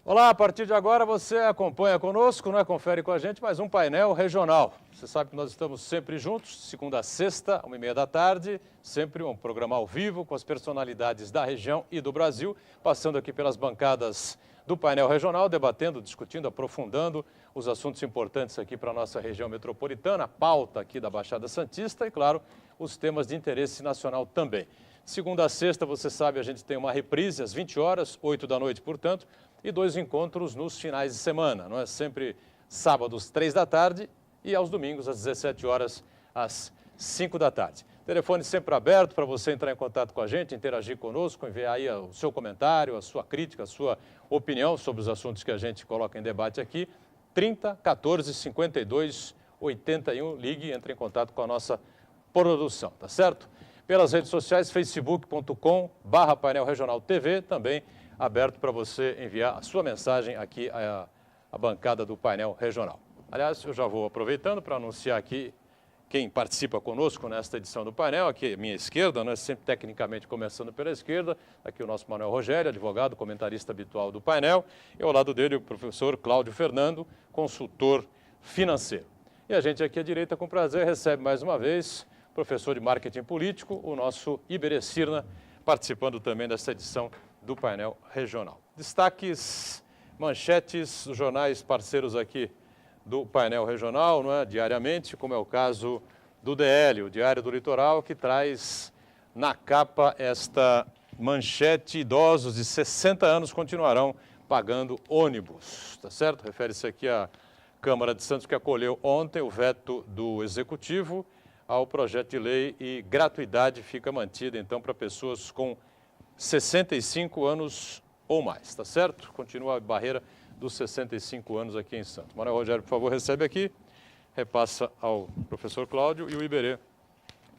Olá, a partir de agora você acompanha conosco, né? Confere com a gente mais um painel regional. Você sabe que nós estamos sempre juntos, segunda a sexta, 1h30 da tarde, sempre um programa ao vivo com as personalidades da região e do Brasil, passando aqui pelas bancadas do painel regional, debatendo, discutindo, aprofundando os assuntos importantes aqui para a nossa região metropolitana, a pauta aqui da Baixada Santista e, claro, os temas de interesse nacional também. Segunda a sexta, você sabe, a gente tem uma reprise às 20 horas, 8 da noite, portanto, e 2 encontros nos finais de semana, não é? Sempre sábados, 3 da tarde e aos domingos, às 17 horas, às 5 da tarde. Telefone sempre aberto para você entrar em contato com a gente, interagir conosco, enviar aí o seu comentário, a sua crítica, a sua opinião sobre os assuntos que a gente coloca em debate aqui. 30 14 52 81, ligue e entre em contato com a nossa produção, tá certo? Pelas redes sociais, facebook.com/painel regional TV, também aberto para você enviar a sua mensagem aqui à bancada do painel regional. Aliás, eu já vou aproveitando para anunciar aqui quem participa conosco nesta edição do painel, aqui à minha esquerda, né, sempre tecnicamente começando pela esquerda, aqui o nosso Manuel Rogério, advogado, comentarista habitual do painel, e ao lado dele o professor Cláudio Fernando, consultor financeiro. E a gente aqui à direita, com prazer, recebe mais uma vez o professor de marketing político, o nosso Iberê Cirna, participando também desta edição do painel regional. Destaques, manchetes dos jornais parceiros aqui do painel regional, não é? Diariamente, como é o caso do DL, o Diário do Litoral, que traz na capa esta manchete: idosos de 60 anos continuarão pagando ônibus, tá certo? Refere-se aqui à Câmara de Santos, que acolheu ontem o veto do Executivo ao projeto de lei e gratuidade fica mantida, então, para pessoas com 65 anos ou mais, tá certo? Continua a barreira dos 65 anos aqui em Santos. Manuel Rogério, por favor, recebe aqui, repassa ao professor Cláudio e o Iberê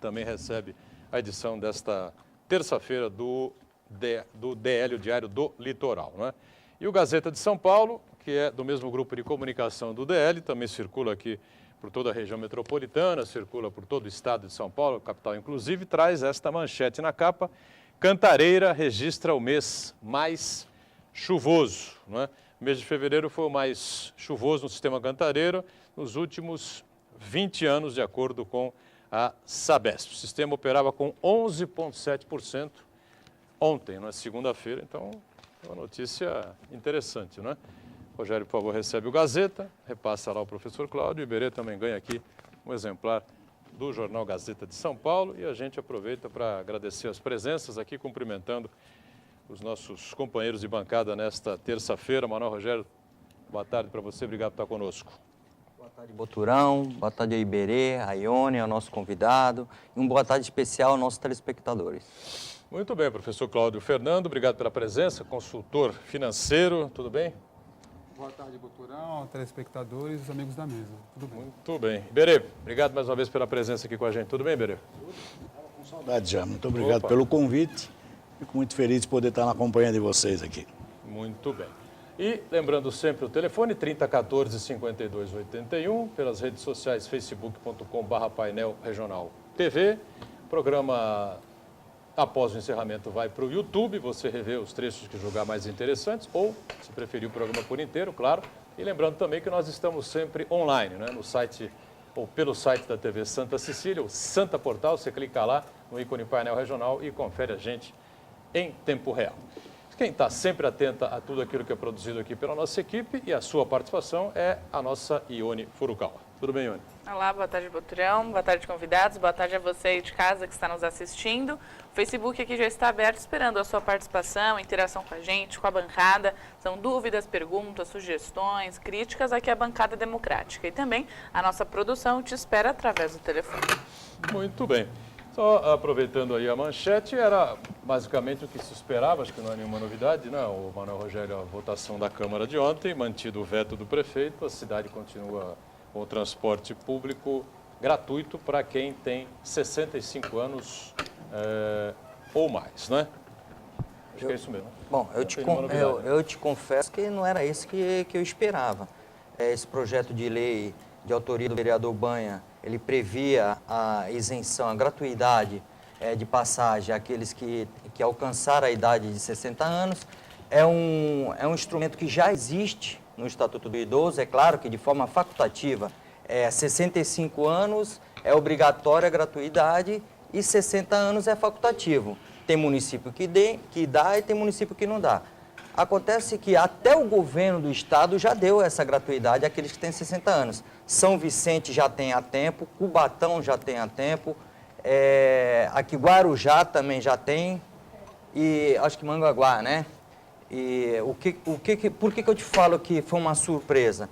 também recebe a edição desta terça-feira do DL, o Diário do Litoral, não é? E o Gazeta de São Paulo, que é do mesmo grupo de comunicação do DL, também circula aqui por toda a região metropolitana, circula por todo o estado de São Paulo, capital inclusive, traz esta manchete na capa: Cantareira registra o mês mais chuvoso, não é? O mês de fevereiro foi o mais chuvoso no sistema Cantareira nos últimos 20 anos, de acordo com a Sabesp. O sistema operava com 11,7% ontem, na segunda-feira, então é uma notícia interessante, não é? Rogério, por favor, recebe o Gazeta, repassa lá o professor Cláudio, o Iberê também ganha aqui um exemplar do jornal Gazeta de São Paulo e a gente aproveita para agradecer as presenças aqui, cumprimentando os nossos companheiros de bancada nesta terça-feira. Manuel Rogério, boa tarde para você, obrigado por estar conosco. Boa tarde, Boturão, boa tarde, Iberê, a Ione, ao nosso convidado, e uma boa tarde especial aos nossos telespectadores. Muito bem, professor Cláudio Fernando, obrigado pela presença, consultor financeiro, tudo bem? Boa tarde, Boturão, telespectadores e os amigos da mesa. Tudo bem? Muito bem. Iberê, obrigado mais uma vez pela presença aqui com a gente. Tudo bem, Iberê? Estava com saudade já. Muito obrigado pelo convite. Fico muito feliz de poder estar na companhia de vocês aqui. Muito bem. E lembrando sempre o telefone 30 14 52 81, pelas redes sociais facebook.com/painel regional TV. Programa, após o encerramento, vai para o YouTube, você revê os trechos que julgar mais interessantes, ou, se preferir, o programa por inteiro, claro. E lembrando também que nós estamos sempre online, né? No site, ou pelo site da TV Santa Cecília, o Santa Portal, você clica lá no ícone painel regional e confere a gente em tempo real. Quem está sempre atenta a tudo aquilo que é produzido aqui pela nossa equipe e a sua participação é a nossa Ione Furukawa. Tudo bem, Ione? Olá, boa tarde, Boturão, boa tarde, convidados, boa tarde a você aí de casa que está nos assistindo. O Facebook aqui já está aberto, esperando a sua participação, interação com a gente, com a bancada. São dúvidas, perguntas, sugestões, críticas, aqui é a bancada democrática. E também a nossa produção te espera através do telefone. Muito bem. Só aproveitando aí a manchete, era basicamente o que se esperava, acho que não é nenhuma novidade, não. O Manuel Rogério, a votação da Câmara de ontem, mantido o veto do prefeito, a cidade continua com o transporte público gratuito para quem tem 65 anos ou mais, né? Acho que é isso mesmo. Bom, eu te confesso que não era isso que eu esperava. Esse projeto de lei de autoria do vereador Banha, ele previa a isenção, a gratuidade de passagem àqueles que alcançaram a idade de 60 anos. é um instrumento que já existe no Estatuto do Idoso, é claro que de forma facultativa, 65 anos é obrigatória a gratuidade e 60 anos é facultativo. Tem município que dá e tem município que não dá. Acontece que até o governo do estado já deu essa gratuidade àqueles que têm 60 anos. São Vicente já tem há tempo, Cubatão já tem há tempo, aqui Guarujá também já tem, e acho que Mangaguá, né? E por que eu te falo que foi uma surpresa?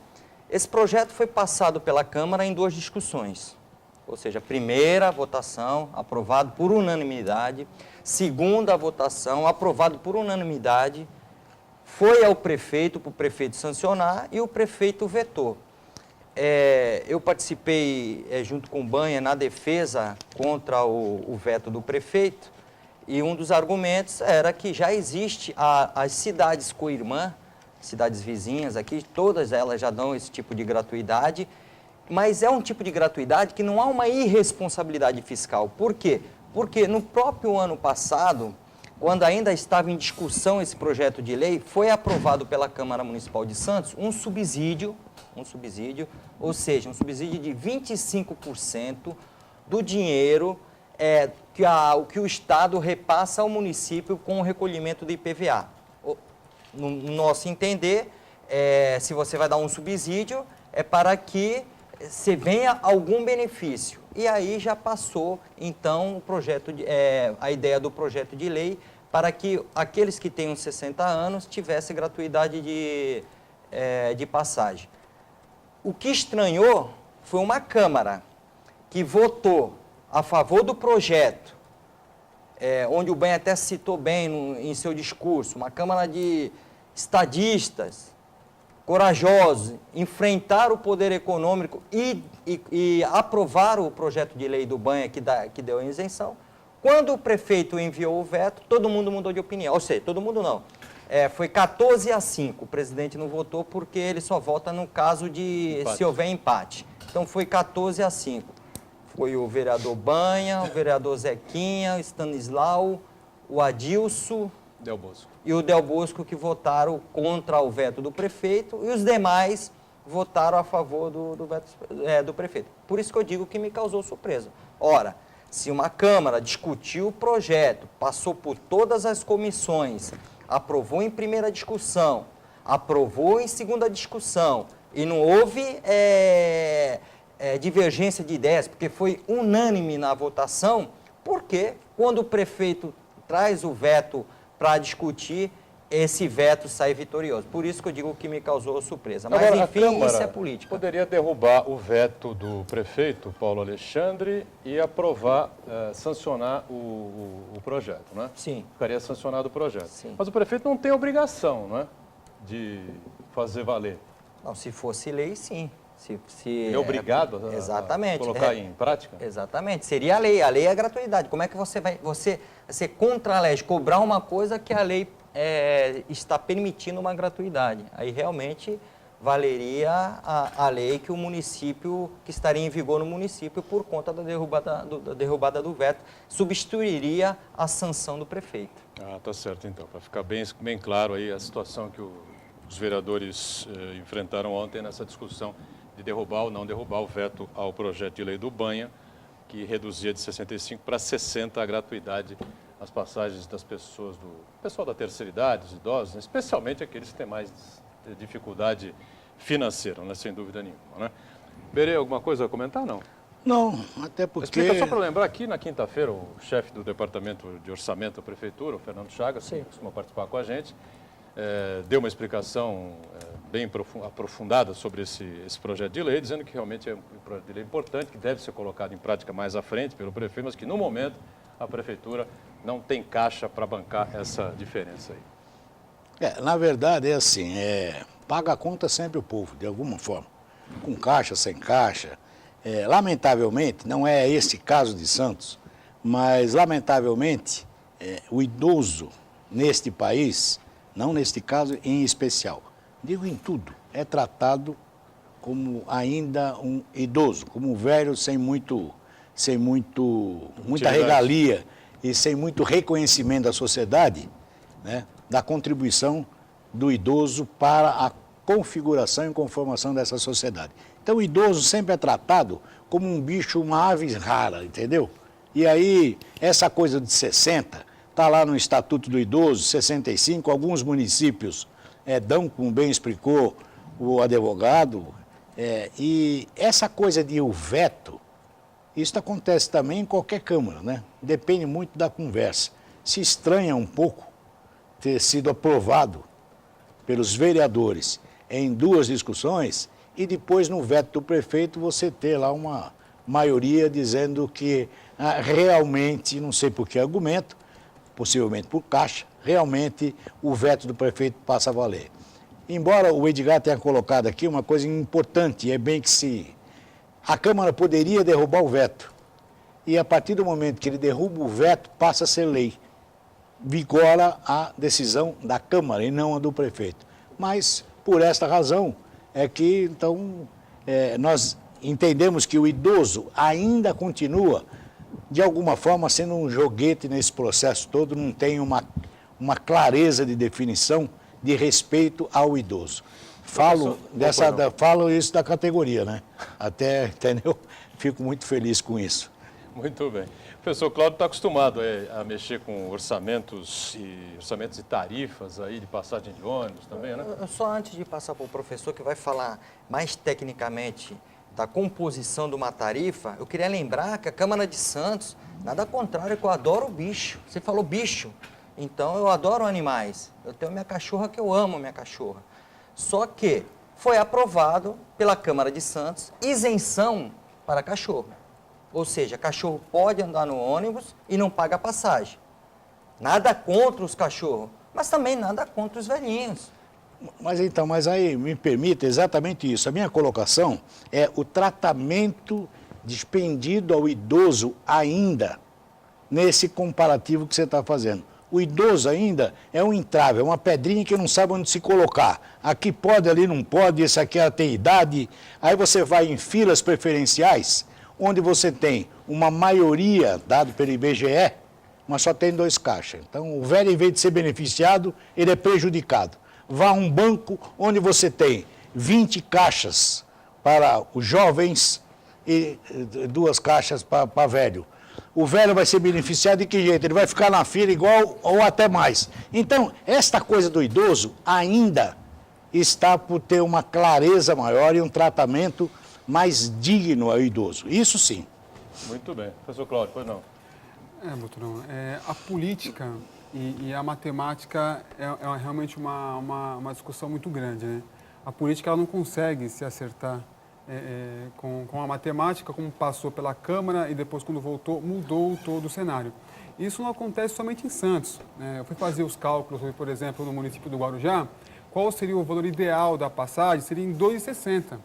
Esse projeto foi passado pela Câmara em 2 discussões. Ou seja, primeira votação, aprovado por unanimidade. Segunda votação, aprovado por unanimidade. Foi ao prefeito, para o prefeito sancionar, e o prefeito vetou. Eu participei, junto com o Banha, na defesa contra o veto do prefeito, e um dos argumentos era que já existe as cidades co-irmã, cidades vizinhas aqui, todas elas já dão esse tipo de gratuidade, mas é um tipo de gratuidade que não há uma irresponsabilidade fiscal. Por quê? Porque no próprio ano passado, quando ainda estava em discussão esse projeto de lei, foi aprovado pela Câmara Municipal de Santos um subsídio, ou seja, um subsídio de 25% do dinheiro que o Estado repassa ao município com o recolhimento do IPVA. No nosso entender, se você vai dar um subsídio, é para que se venha algum benefício. E aí já passou, então, a ideia do projeto de lei para que aqueles que tenham 60 anos tivessem gratuidade de passagem. O que estranhou foi uma Câmara que votou a favor do projeto, onde o Banha até citou bem em seu discurso, uma Câmara de estadistas, corajosos, enfrentaram o poder econômico e aprovaram o projeto de lei do Banha que deu a isenção. Quando o prefeito enviou o veto, todo mundo mudou de opinião. Ou seja, todo mundo não. Foi 14-5. O presidente não votou porque ele só vota no caso de empate. Se houver empate. Então foi 14-5. Foi o vereador Banha, o vereador Zequinha, o Stanislau, o Adilson Del Bosco. E o Del Bosco que votaram contra o veto do prefeito e os demais votaram a favor do veto do prefeito. Por isso que eu digo que me causou surpresa. Ora, se uma Câmara discutiu o projeto, passou por todas as comissões, aprovou em primeira discussão, aprovou em segunda discussão e não houve divergência de ideias, porque foi unânime na votação, porque quando o prefeito traz o veto para discutir, esse veto sai vitorioso. Por isso que eu digo que me causou surpresa. Mas, agora, enfim, isso é política. Poderia derrubar o veto do prefeito, Paulo Alexandre, e aprovar, sancionar o projeto, né? Sim. Ficaria sancionado o projeto. Sim. Mas o prefeito não tem obrigação, não é? De fazer valer. Não, se fosse lei, sim. É obrigado a colocar em prática? Exatamente. Seria a lei. A lei é a gratuidade. Como é que você vai ser contra a lei, cobrar uma coisa que a lei está permitindo uma gratuidade? Aí realmente valeria a lei que o município, que estaria em vigor no município por conta da derrubada do veto, substituiria a sanção do prefeito. Ah, tá certo então. Para ficar bem claro aí a situação que os vereadores enfrentaram ontem nessa discussão de derrubar ou não derrubar o veto ao projeto de lei do Banha, que reduzia de 65 para 60 a gratuidade às passagens das pessoas, do pessoal da terceira idade, os idosos, né? Especialmente aqueles que têm mais dificuldade financeira, né? Sem dúvida nenhuma. Né? Berê, alguma coisa a comentar? Não. Não, até porque... Explica só para lembrar, aqui na quinta-feira, o chefe do Departamento de Orçamento da Prefeitura, o Fernando Chagas, que costuma participar com a gente, deu uma explicação bem aprofundada sobre esse projeto de lei, dizendo que realmente é um projeto de lei importante, que deve ser colocado em prática mais à frente pelo prefeito, mas que no momento a Prefeitura não tem caixa para bancar essa diferença aí. Na verdade é assim, paga a conta sempre o povo, de alguma forma, com caixa, sem caixa. Lamentavelmente, não é esse caso de Santos, mas lamentavelmente o idoso neste país, não neste caso em especial, digo em tudo, é tratado como ainda um idoso, como um velho sem muita regalia e sem muito reconhecimento da sociedade, né? da contribuição do idoso para a configuração e conformação dessa sociedade. Então o idoso sempre é tratado como um bicho, uma ave rara, entendeu? E aí, essa coisa de 60, está lá no Estatuto do Idoso, 65, alguns municípios dão, como bem explicou o advogado, e essa coisa de o veto, isso acontece também em qualquer Câmara, né? Depende muito da conversa. Se estranha um pouco ter sido aprovado pelos vereadores em 2 discussões e depois no veto do prefeito você ter lá uma maioria dizendo que realmente, não sei por que argumento, possivelmente por caixa, realmente o veto do prefeito passa a valer. Embora o Edgar tenha colocado aqui uma coisa importante, é bem que a Câmara poderia derrubar o veto. E a partir do momento que ele derruba o veto, passa a ser lei. Vigora a decisão da Câmara e não a do prefeito. Mas, por esta razão, é que, então, nós entendemos que o idoso ainda continua, de alguma forma, sendo um joguete nesse processo todo, não tem uma clareza de definição de respeito ao idoso. Falo isso da categoria, né? Até, entendeu? Fico muito feliz com isso. Muito bem. O professor Cláudio está acostumado a mexer com orçamentos e tarifas aí de passagem de ônibus também, né? Só antes de passar para o professor, que vai falar mais tecnicamente da composição de uma tarifa, eu queria lembrar que a Câmara de Santos, nada contrário, que eu adoro bicho. Você falou bicho, então eu adoro animais. Eu tenho minha cachorra que eu amo minha cachorra. Só que foi aprovado pela Câmara de Santos isenção para cachorro. Ou seja, cachorro pode andar no ônibus e não paga passagem. Nada contra os cachorros, mas também nada contra os velhinhos. Mas aí me permita exatamente isso. A minha colocação é o tratamento despendido ao idoso ainda nesse comparativo que você está fazendo. O idoso ainda é um entrave, é uma pedrinha que não sabe onde se colocar. Aqui pode, ali não pode, esse aqui tem idade. Aí você vai em filas preferenciais, onde você tem uma maioria, dado pelo IBGE, mas só tem 2 caixas. Então, o velho, em vez de ser beneficiado, ele é prejudicado. Vá a um banco onde você tem 20 caixas para os jovens e 2 caixas para velho. O velho vai ser beneficiado de que jeito? Ele vai ficar na fila igual ou até mais. Então, esta coisa do idoso ainda está por ter uma clareza maior e um tratamento mais digno ao idoso. Isso sim. Muito bem. Professor Cláudio, pois não. Boturão, a política e a matemática é realmente uma discussão muito grande, né? A política ela não consegue se acertar com a matemática, como passou pela Câmara e depois, quando voltou, mudou todo o cenário. Isso não acontece somente em Santos, né? Eu fui fazer os cálculos, por exemplo, no município do Guarujá, qual seria o valor ideal da passagem? Seria em R$ 2,60.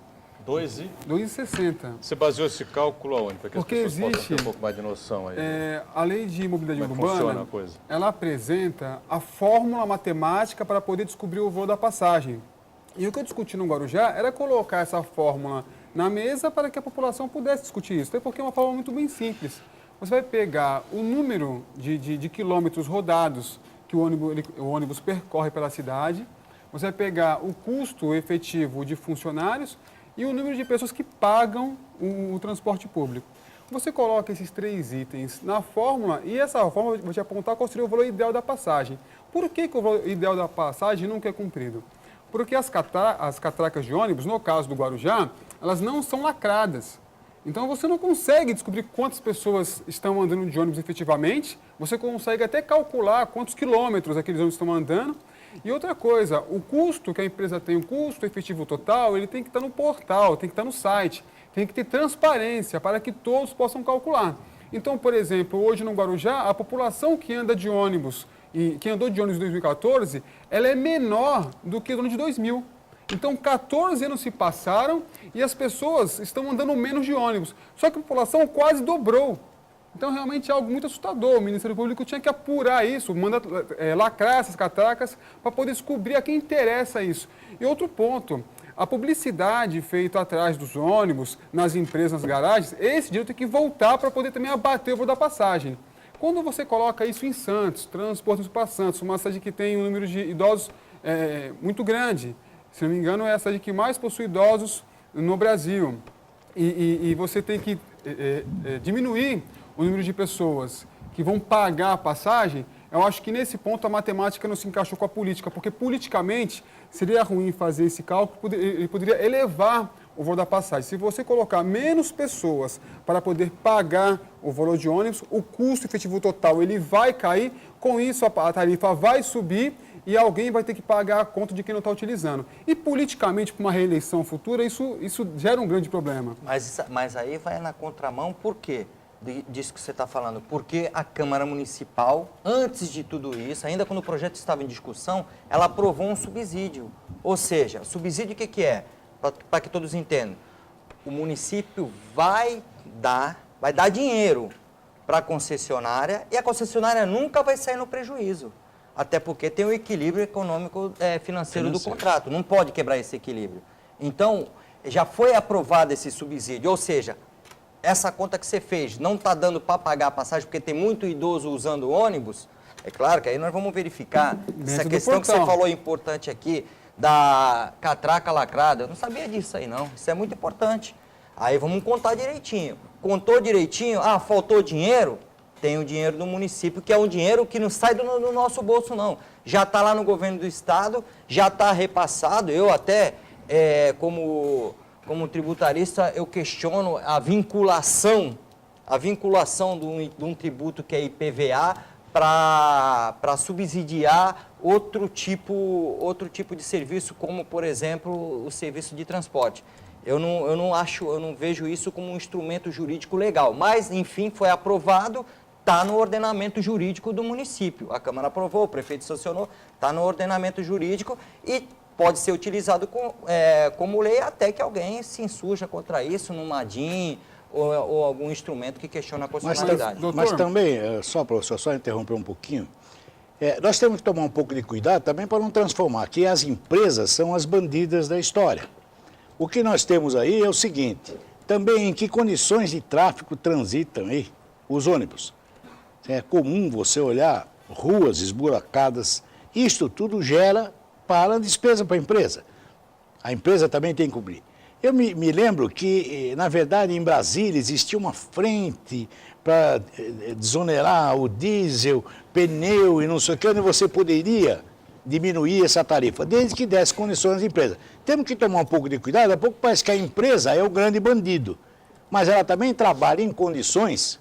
2,60. Você baseou esse cálculo aonde? Para que porque as pessoas possam ter existe um pouco mais de noção aí. A lei de mobilidade Como é que funciona urbana, a coisa? ela apresenta a fórmula matemática para poder descobrir o valor da passagem. E o que eu discuti no Guarujá era colocar essa fórmula na mesa para que a população pudesse discutir isso. Até porque é uma fórmula muito bem simples. Você vai pegar o número de quilômetros rodados que o ônibus percorre pela cidade, você vai pegar o custo efetivo de funcionários e o número de pessoas que pagam o transporte público. Você coloca esses 3 itens na fórmula e essa fórmula vai te apontar qual seria o valor ideal da passagem. Por que o valor ideal da passagem nunca é cumprido? Porque as catracas de ônibus, no caso do Guarujá, elas não são lacradas. Então você não consegue descobrir quantas pessoas estão andando de ônibus efetivamente, você consegue até calcular quantos quilômetros aqueles ônibus estão andando. E outra coisa, o custo que a empresa tem, o custo efetivo total, ele tem que estar no portal, tem que estar no site, tem que ter transparência para que todos possam calcular. Então, por exemplo, hoje no Guarujá, a população que anda de ônibus, e que andou de ônibus em 2014, ela é menor do que o ano de 2000. Então, 14 anos se passaram e as pessoas estão andando menos de ônibus. Só que a população quase dobrou. Então, realmente é algo muito assustador. O Ministério Público tinha que apurar isso, lacrar essas catracas para poder descobrir a quem interessa isso. E outro ponto, a publicidade feita atrás dos ônibus, nas empresas, nas garagens, esse dinheiro tem que voltar para poder também abater o valor da passagem. Quando você coloca isso em Santos, transporte para Santos, uma cidade que tem um número de idosos muito grande, se não me engano é a cidade que mais possui idosos no Brasil, e você tem que diminuir o número de pessoas que vão pagar a passagem, eu acho que nesse ponto a matemática não se encaixou com a política, porque politicamente seria ruim fazer esse cálculo, ele poderia elevar o valor da passagem. Se você colocar menos pessoas para poder pagar o valor de ônibus, o custo efetivo total ele vai cair, com isso a tarifa vai subir e alguém vai ter que pagar a conta de quem não está utilizando. E politicamente, para uma reeleição futura, isso gera um grande problema. Mas aí vai na contramão, por quê? Disso que você está falando, porque a Câmara Municipal, antes de tudo isso, ainda quando o projeto estava em discussão, ela aprovou um subsídio. Ou seja, subsídio o que é? Para que todos entendam. O município vai dar dinheiro para a concessionária e a concessionária nunca vai sair no prejuízo. Até porque tem o equilíbrio econômico financeiro do contrato, não pode quebrar esse equilíbrio. Então, já foi aprovado esse subsídio, ou seja, essa conta que você fez não está dando para pagar a passagem porque tem muito idoso usando ônibus, é claro que aí nós vamos verificar essa questão que você falou importante aqui, da catraca lacrada. Eu não sabia disso aí não, isso é muito importante. Aí vamos contar direitinho. Contou direitinho, faltou dinheiro? Tem o dinheiro do município, que é um dinheiro que não sai do nosso bolso não. Já está lá no governo do estado, já está repassado, eu até como tributarista, eu questiono a vinculação de um tributo que é IPVA para subsidiar outro tipo de serviço, como, por exemplo, o serviço de transporte. Eu não vejo isso como um instrumento jurídico legal, mas, enfim, foi aprovado, está no ordenamento jurídico do município. A Câmara aprovou, o prefeito sancionou, está no ordenamento jurídico e pode ser utilizado como lei até que alguém se insurja contra isso, no MADIM ou algum instrumento que questiona a constitucionalidade. Mas também, professor, só interromper um pouquinho, nós temos que tomar um pouco de cuidado também para não transformar que as empresas são as bandidas da história. O que nós temos aí é o seguinte, também em que condições de tráfego transitam aí os ônibus. É comum você olhar ruas esburacadas, isto tudo gera para a despesa para a empresa. A empresa também tem que cobrir. Eu me lembro que, na verdade, em Brasília existia uma frente para desonerar o diesel, pneu e não sei o que, onde você poderia diminuir essa tarifa, desde que desse condições à empresa. Temos que tomar um pouco de cuidado, a pouco parece que a empresa é o grande bandido, mas ela também trabalha em condições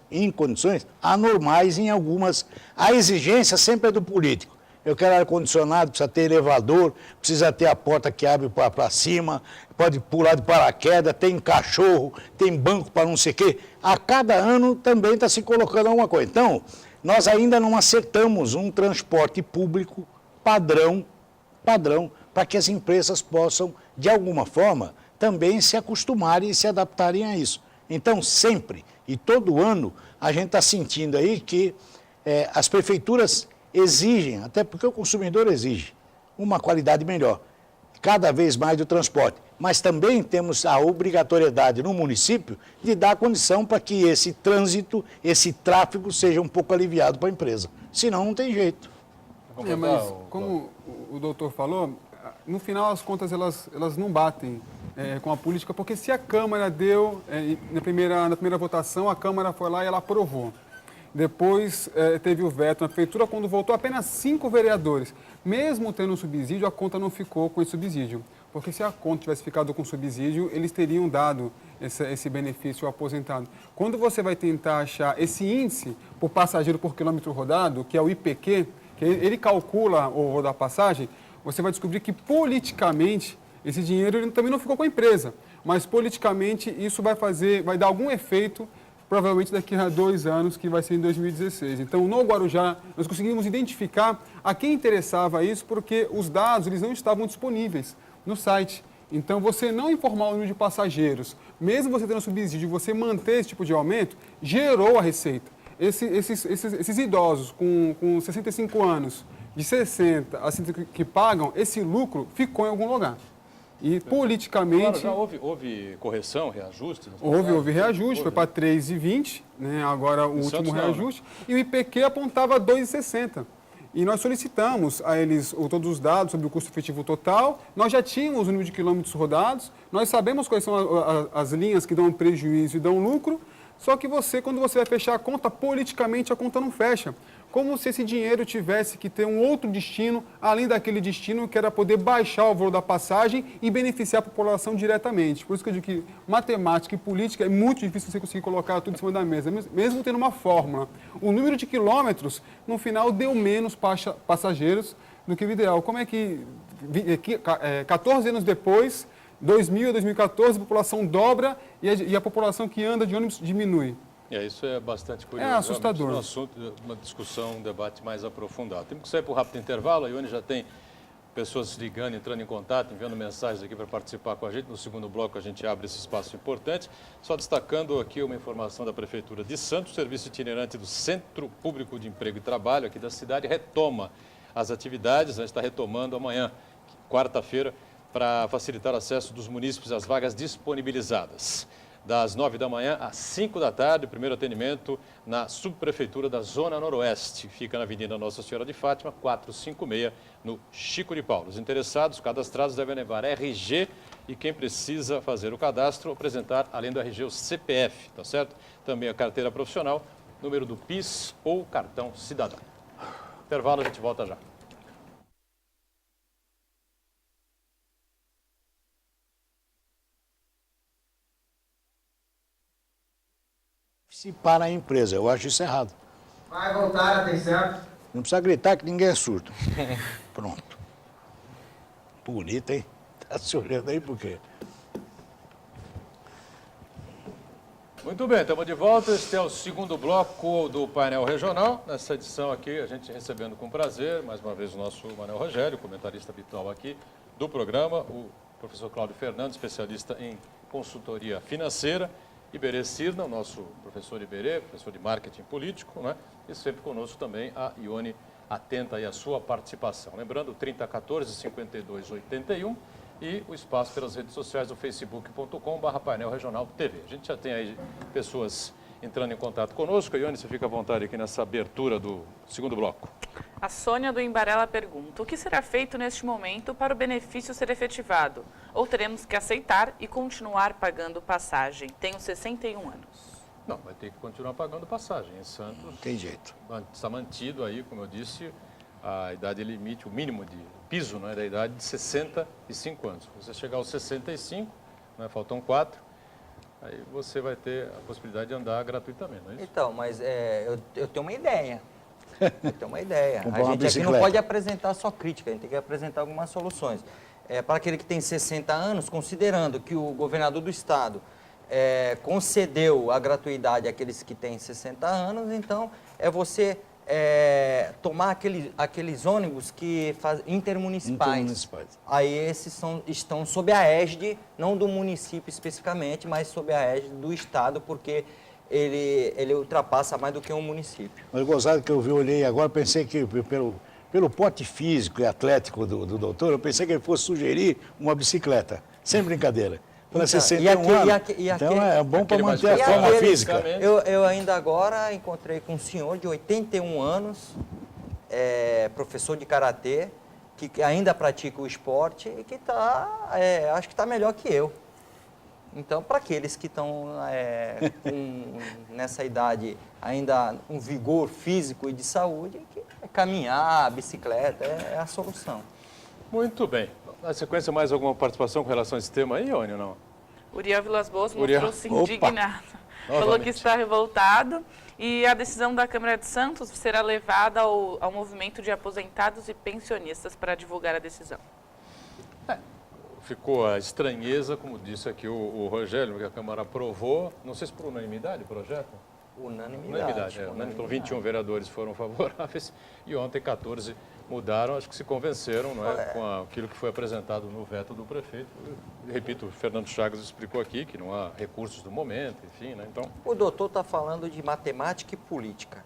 anormais em algumas. A exigência sempre é do político. Eu quero ar-condicionado, precisa ter elevador, precisa ter a porta que abre para cima, pode pular de paraquedas, tem cachorro, tem banco para não sei o quê. A cada ano também está se colocando alguma coisa. Então, nós ainda não acertamos um transporte público padrão, para que as empresas possam, de alguma forma, também se acostumarem e se adaptarem a isso. Então, sempre e todo ano, a gente está sentindo aí que as prefeituras exigem, até porque o consumidor exige, uma qualidade melhor, cada vez mais do transporte. Mas também temos a obrigatoriedade no município de dar condição para que esse trânsito, esse tráfego seja um pouco aliviado para a empresa. Senão não tem jeito. Mas como o doutor falou, no final as contas elas não batem com a política, porque se a Câmara deu, na primeira votação, a Câmara foi lá e ela aprovou. Depois teve o veto na prefeitura, quando voltou apenas 5 vereadores. Mesmo tendo um subsídio, a conta não ficou com esse subsídio. Porque se a conta tivesse ficado com subsídio, eles teriam dado esse benefício ao aposentado. Quando você vai tentar achar esse índice por passageiro por quilômetro rodado, que é o IPQ, que ele calcula o valor da passagem, você vai descobrir que politicamente esse dinheiro ele também não ficou com a empresa. Mas politicamente isso vai dar algum efeito provavelmente daqui a 2 anos, que vai ser em 2016. Então, no Guarujá, nós conseguimos identificar a quem interessava isso, porque os dados eles não estavam disponíveis no site. Então, você não informar o número de passageiros, mesmo você tendo subsídio, você manter esse tipo de aumento, gerou a receita. Esses idosos com 65 anos, de 60 a 60 que pagam, esse lucro ficou em algum lugar. E Agora, politicamente... já houve correção, reajuste? Houve reajuste, foi para 3,20, né? Agora o último reajuste, e o IPQ apontava 2,60. E nós solicitamos a eles todos os dados sobre o custo efetivo total, nós já tínhamos o número de quilômetros rodados, nós sabemos quais são as linhas que dão prejuízo e dão lucro, só que quando você vai fechar a conta, politicamente a conta não fecha. Como se esse dinheiro tivesse que ter um outro destino, além daquele destino que era poder baixar o valor da passagem e beneficiar a população diretamente. Por isso que eu digo que matemática e política é muito difícil você conseguir colocar tudo em cima da mesa, mesmo tendo uma fórmula. O número de quilômetros, no final, deu menos passageiros do que o ideal. Como é que 14 anos depois, 2000 a 2014, a população dobra e a população que anda de ônibus diminui? Isso é bastante curioso. É assustador. Um assunto, uma discussão, um debate mais aprofundado. Temos que sair para um rápido intervalo. A Ione já tem pessoas ligando, entrando em contato, enviando mensagens aqui para participar com a gente. No segundo bloco a gente abre esse espaço importante. Só destacando aqui uma informação da Prefeitura de Santos, o serviço itinerante do Centro Público de Emprego e Trabalho aqui da cidade retoma as atividades, está retomando amanhã, quarta-feira, para facilitar o acesso dos munícipes às vagas disponibilizadas. Das 9 da manhã às 5 da tarde, o primeiro atendimento na subprefeitura da Zona Noroeste. Fica na Avenida Nossa Senhora de Fátima, 456, no Chico de Paulo. Os interessados, cadastrados, devem levar RG e quem precisa fazer o cadastro, apresentar, além do RG, o CPF, tá certo? Também a carteira profissional, número do PIS ou cartão cidadão. Intervalo, a gente volta já. Se para a empresa, eu acho isso errado. Vai voltar, atenção. Não precisa gritar que ninguém é surdo. Pronto. Bonito, hein? Tá se olhando aí por quê? Muito bem, estamos de volta. Este é o segundo bloco do painel regional. Nessa edição aqui, a gente recebendo com prazer, mais uma vez, o nosso Manuel Rogério, comentarista habitual aqui do programa, o professor Cláudio Fernandes, especialista em consultoria financeira, Iberê Cirna, o nosso professor Iberê, professor de marketing político, né? E sempre conosco também a Ione, atenta aí à sua participação. Lembrando, 3014-5281 e o espaço pelas redes sociais do facebook.com/painel regional TV. A gente já tem aí pessoas entrando em contato conosco. Ione, você fica à vontade aqui nessa abertura do segundo bloco. A Sônia do Embarela pergunta: o que será feito neste momento para o benefício ser efetivado? Ou teremos que aceitar e continuar pagando passagem? Tenho 61 anos. Não, vai ter que continuar pagando passagem. Em Santos, Não tem jeito. está mantido aí, como eu disse, a idade limite, o mínimo de piso, né, da idade de 65 anos. Se você chegar aos 65, né, faltam 4, aí você vai ter a possibilidade de andar gratuitamente, não é isso? Então, mas eu tenho uma ideia. Eu tenho uma ideia. Comprar A uma gente aqui não bicicleta. pode apresentar só crítica, a gente tem que apresentar algumas soluções. Para aquele que tem 60 anos, considerando que o governador do estado concedeu a gratuidade àqueles que têm 60 anos, então você tomar aqueles ônibus que intermunicipais. Aí esses estão sob a égide, não do município especificamente, mas sob a égide do estado, porque ele ultrapassa mais do que um município. Mas gozado que eu olhei agora, pensei que pelo porte físico e atlético do doutor, eu pensei que ele fosse sugerir uma bicicleta, sem brincadeira. Para 61 anos. Então é bom para manter a forma física. Eu ainda agora encontrei com um senhor de 81 anos, professor de karatê, que ainda pratica o esporte e que acho que está melhor que eu. Então, para aqueles que estão nessa idade ainda um vigor físico e de saúde, caminhar, bicicleta é a solução. Muito bem. Na sequência, mais alguma participação com relação a esse tema aí, Ione, ou não? Uriel Vilas Boas Uriel. mostrou-se Opa. indignado. Falou que está revoltado e a decisão da Câmara de Santos será levada ao movimento de aposentados e pensionistas para divulgar a decisão. Ficou a estranheza, como disse aqui o Rogério, que a Câmara aprovou, não sei se por unanimidade o projeto? Unanimidade. Então, 21 vereadores foram favoráveis e ontem 14 mudaram, acho que se convenceram, não é, com aquilo que foi apresentado no veto do prefeito. Repito, o Fernando Chagas explicou aqui que não há recursos do momento, enfim, né? Então... O doutor está falando de matemática e política.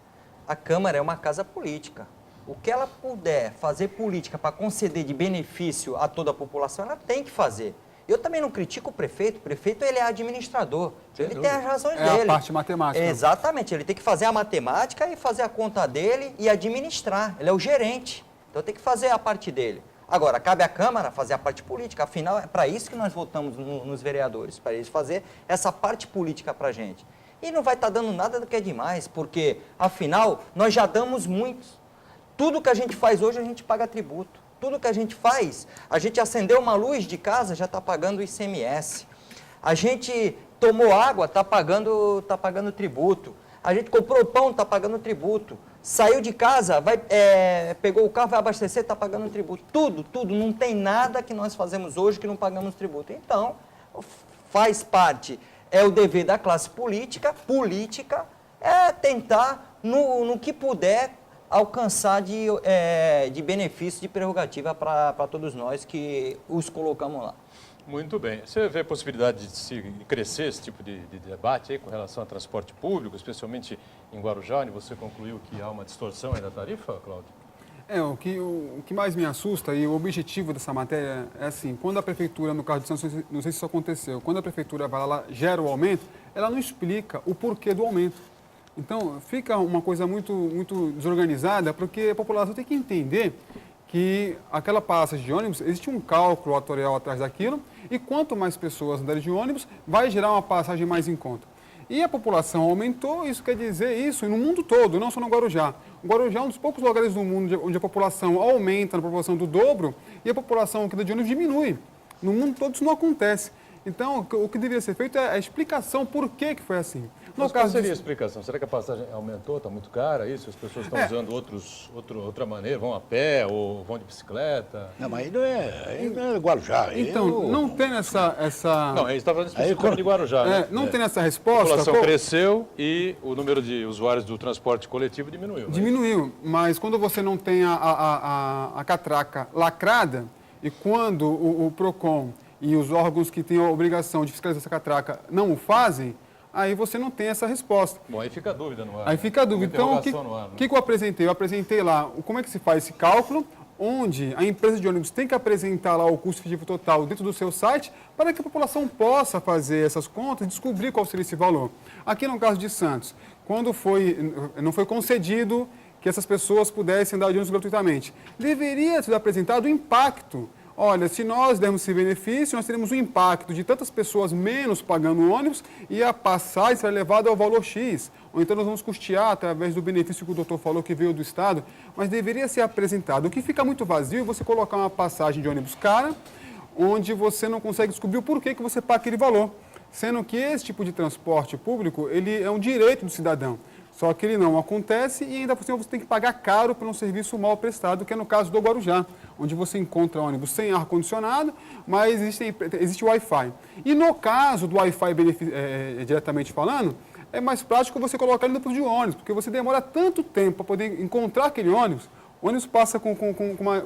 A Câmara é uma casa política. o que ela puder fazer política para conceder de benefício a toda a população, ela tem que fazer. Eu também não critico o prefeito ele é administrador, ele tem as razões dele. É a parte matemática. Exatamente, ele tem que fazer a matemática e fazer a conta dele e administrar, ele é o gerente, então tem que fazer a parte dele. Agora, cabe à Câmara fazer a parte política, afinal é para isso que nós votamos nos vereadores, para eles fazer essa parte política para a gente. E não vai estar dando nada do que é demais, porque afinal nós já damos muitos. Tudo que a gente faz hoje a gente paga tributo. Tudo que a gente faz, a gente acendeu uma luz de casa, já está pagando ICMS. A gente tomou água, está pagando tributo. A gente comprou pão, está pagando tributo. Saiu de casa, pegou o carro, vai abastecer, está pagando tributo. Tudo. Não tem nada que nós fazemos hoje que não pagamos tributo. Então, faz parte, é o dever da classe política é tentar, no que puder, alcançar de benefício, de prerrogativa para todos nós que os colocamos lá. Muito bem. Você vê a possibilidade de crescer esse tipo de debate aí com relação ao transporte público, especialmente em Guarujá, onde você concluiu que há uma distorção aí da tarifa, Cláudio? O que mais me assusta e o objetivo dessa matéria é assim, quando a prefeitura, no caso de Santos, não sei se isso aconteceu, quando a prefeitura vai lá, gera o aumento, ela não explica o porquê do aumento. Então, fica uma coisa muito desorganizada, porque a população tem que entender que aquela passagem de ônibus, existe um cálculo atuarial atrás daquilo, e quanto mais pessoas andarem de ônibus, vai gerar uma passagem mais em conta. E a população aumentou, isso quer dizer isso no mundo todo, não só no Guarujá. O Guarujá é um dos poucos lugares do mundo onde a população aumenta na proporção do dobro e a população que anda de ônibus diminui. No mundo todo isso não acontece. Então, o que deveria ser feito é a explicação por que foi assim. Mas qual seria a explicação? Será que a passagem aumentou, está muito cara isso? As pessoas estão usando outra maneira, vão a pé ou vão de bicicleta? Não, mas aí não é Guarujá. Então, não tem essa... Não, a gente está falando especificamente de Guarujá, né? Não tem essa A resposta... população cresceu e o número de usuários do transporte coletivo diminuiu. Diminuiu, mas quando você não tem a catraca lacrada e quando o PROCON e os órgãos que têm a obrigação de fiscalizar essa catraca não o fazem, aí você não tem essa resposta. Bom, aí fica a dúvida no ar. Aí fica a dúvida. Então, o que eu apresentei? Eu apresentei lá como é que se faz esse cálculo, onde a empresa de ônibus tem que apresentar lá o custo efetivo total dentro do seu site, para que a população possa fazer essas contas e descobrir qual seria esse valor. Aqui no caso de Santos, quando não foi concedido que essas pessoas pudessem andar de ônibus gratuitamente, deveria ser apresentado o impacto. Olha, se nós dermos esse benefício, nós teremos um impacto de tantas pessoas menos pagando o ônibus e a passagem será levada ao valor X. Ou então nós vamos custear através do benefício que o doutor falou que veio do Estado, mas deveria ser apresentado. O que fica muito vazio é você colocar uma passagem de ônibus cara, onde você não consegue descobrir o porquê que você paga aquele valor. Sendo que esse tipo de transporte público, ele é um direito do cidadão. Só que ele não acontece e ainda por cima você tem que pagar caro por um serviço mal prestado, que é no caso do Guarujá, onde você encontra ônibus sem ar-condicionado, mas existe Wi-Fi. E no caso do Wi-Fi diretamente falando, é mais prático você colocar ele dentro de ônibus, porque você demora tanto tempo para poder encontrar aquele ônibus, o ônibus passa com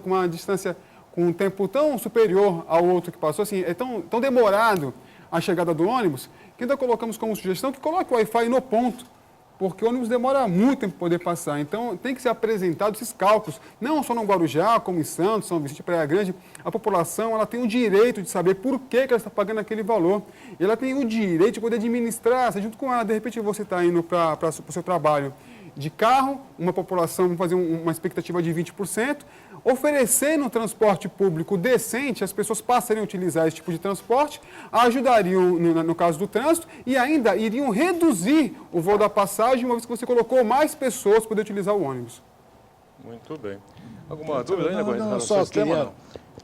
uma distância, com um tempo tão superior ao outro que passou, assim, é tão demorado a chegada do ônibus, que ainda colocamos como sugestão que coloque o Wi-Fi no ponto, porque o ônibus demora muito tempo para poder passar. Então, tem que ser apresentado esses cálculos, não só no Guarujá, como em Santos, São Vicente, Praia Grande. A população ela tem o direito de saber por que ela está pagando aquele valor. E ela tem o direito de poder administrar, junto com ela. De repente, você está indo para o seu trabalho de carro, uma população, vamos fazer uma expectativa de 20%, oferecendo um transporte público decente, as pessoas passariam a utilizar esse tipo de transporte, ajudariam no caso do trânsito e ainda iriam reduzir o voo da passagem, uma vez que você colocou mais pessoas para poder utilizar o ônibus. Muito bem. Alguma dúvida ainda com relação Só ao sistema?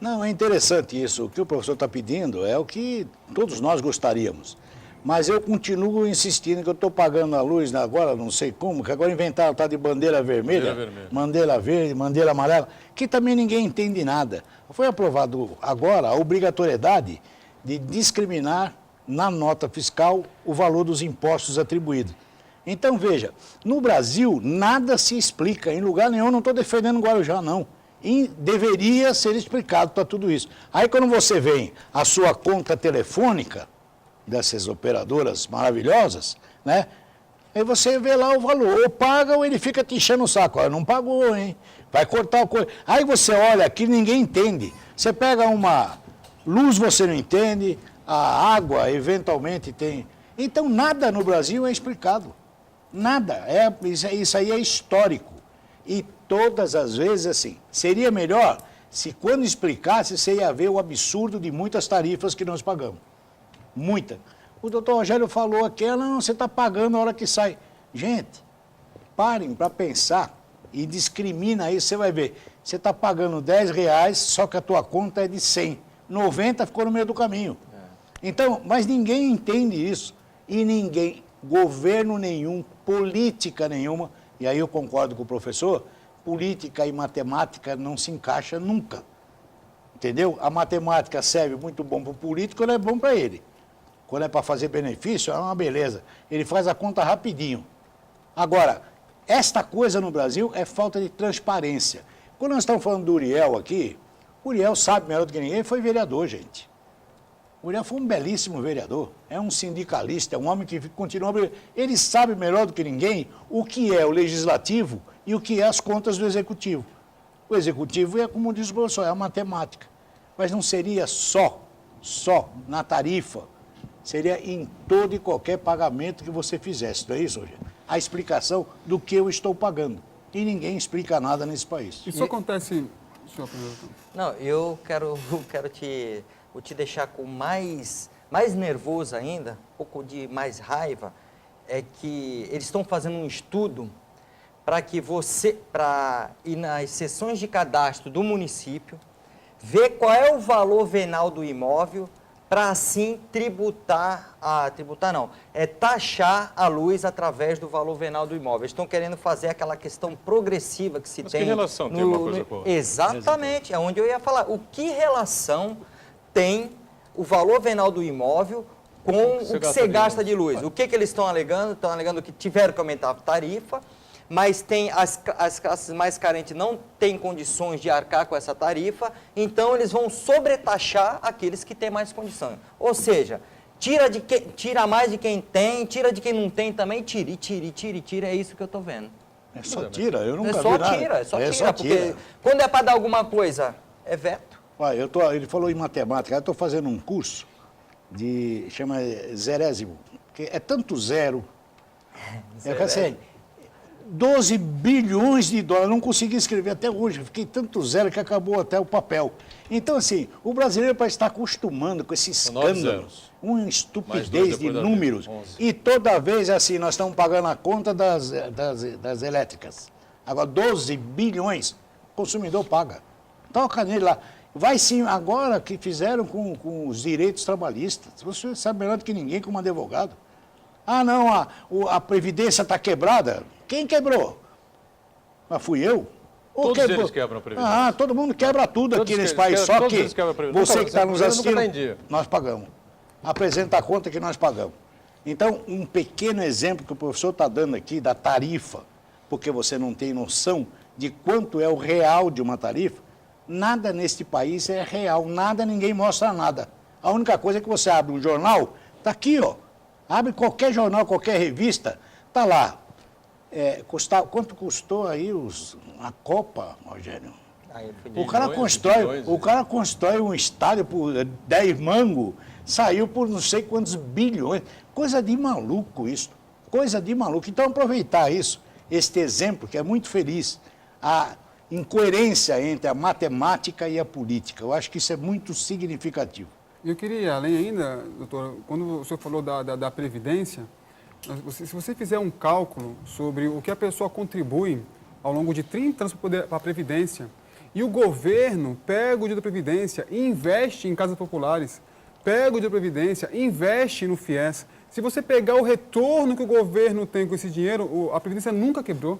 Não, é interessante isso. O que o professor está pedindo é o que todos nós gostaríamos. Mas eu continuo insistindo que eu estou pagando a luz agora, não sei como, que agora inventaram tá de bandeira vermelha, bandeira verde, bandeira amarela, que também ninguém entende nada. Foi aprovado agora a obrigatoriedade de discriminar na nota fiscal o valor dos impostos atribuídos. Então, veja, no Brasil nada se explica, em lugar nenhum, não estou defendendo o Guarujá, não. E deveria ser explicado para tudo isso. Aí quando você vem a sua conta telefônica, dessas operadoras maravilhosas, né? Aí você vê lá o valor, ou paga ou ele fica te enchendo o saco. Olha, não pagou, hein? Vai cortar o coisa. Aí você olha aqui, ninguém entende. Você pega uma luz, você não entende, a água eventualmente tem. Então nada no Brasil é explicado. Nada. Isso aí é histórico. E todas as vezes assim. Seria melhor se quando explicasse, você ia ver o absurdo de muitas tarifas que nós pagamos. Muita. O doutor Rogério falou aqui, não, você está pagando a hora que sai. Gente, parem para pensar e discrimina isso, você vai ver. Você está pagando R$10, só que a tua conta é de 100. 90 ficou no meio do caminho. Então, mas ninguém entende isso. E ninguém, governo nenhum, política nenhuma, e aí eu concordo com o professor, política e matemática não se encaixam nunca. Entendeu? A matemática serve muito bom para o político, ela é bom para ele. Quando é para fazer benefício, é uma beleza. Ele faz a conta rapidinho. Agora, esta coisa no Brasil é falta de transparência. Quando nós estamos falando do Uriel aqui, o Uriel sabe melhor do que ninguém, foi vereador, gente. O Uriel foi um belíssimo vereador. É um sindicalista, é um homem que continua... Ele sabe melhor do que ninguém o que é o legislativo e o que é as contas do executivo. O executivo é, como diz o professor, é a matemática. Mas não seria só na tarifa. Seria em todo e qualquer pagamento que você fizesse, não é isso, Rogério? A explicação do que eu estou pagando. E ninguém explica nada nesse país. Isso acontece... Senhor presidente. Não, eu quero te deixar com mais nervoso ainda, um pouco de mais raiva, é que eles estão fazendo um estudo para ir nas seções de cadastro do município, ver qual é o valor venal do imóvel, para assim taxar a luz através do valor venal do imóvel. Eles estão querendo fazer aquela questão progressiva que se Mas tem... que relação tem uma coisa com a outra? Exatamente, é onde eu ia falar. O que relação tem o valor venal do imóvel com o que você gasta de luz? O que eles estão alegando? Estão alegando que tiveram que aumentar a tarifa, mas tem as classes mais carentes não têm condições de arcar com essa tarifa, então eles vão sobretaxar aqueles que têm mais condições. Ou seja, tira mais de quem tem, tira de quem não tem também, tira, é isso que eu estou vendo. É só tira, eu nunca É vi só nada. tira, porque tira. quando é para dar alguma coisa, é veto. Olha, ele falou em matemática, eu estou fazendo um curso chama zerésimo, que é tanto zero. Assim, 12 bilhões de dólares, eu não consegui escrever até hoje, fiquei tanto zero que acabou até o papel. Então, assim, o brasileiro parece estar acostumando com esse escândalo, uma estupidez de números. E toda vez, assim, nós estamos pagando a conta das elétricas. Agora, 12 bilhões, o consumidor paga. Toca nele lá. Vai sim, agora que fizeram com os direitos trabalhistas, você sabe melhor do que ninguém como advogado. Ah, não, a Previdência está quebrada. Quem quebrou? Mas fui eu? Todos eles quebram a Previdência. Ah, todo mundo quebra tudo aqui nesse país, só que você que está nos assistindo, nós pagamos. Apresenta a conta que nós pagamos. Então, um pequeno exemplo que o professor está dando aqui da tarifa, porque você não tem noção de quanto é o real de uma tarifa, nada neste país é real, nada, ninguém mostra nada. A única coisa é que você abre um jornal, está aqui, ó. Abre qualquer jornal, qualquer revista, está lá. Quanto custou aí a Copa, Rogério? O cara constrói um estádio por 10 mangos, saiu por não sei quantos bilhões. Coisa de maluco isso, coisa de maluco. Então aproveitar isso, este exemplo que é muito feliz, a incoerência entre a matemática e a política. Eu acho que isso é muito significativo. Eu queria, além ainda, doutor, quando o senhor falou da Previdência, se você fizer um cálculo sobre o que a pessoa contribui ao longo de 30 anos para a Previdência, e o governo pega o dinheiro da Previdência e investe em casas populares, pega o dinheiro da Previdência e investe no FIES. Se você pegar o retorno que o governo tem com esse dinheiro, a Previdência nunca quebrou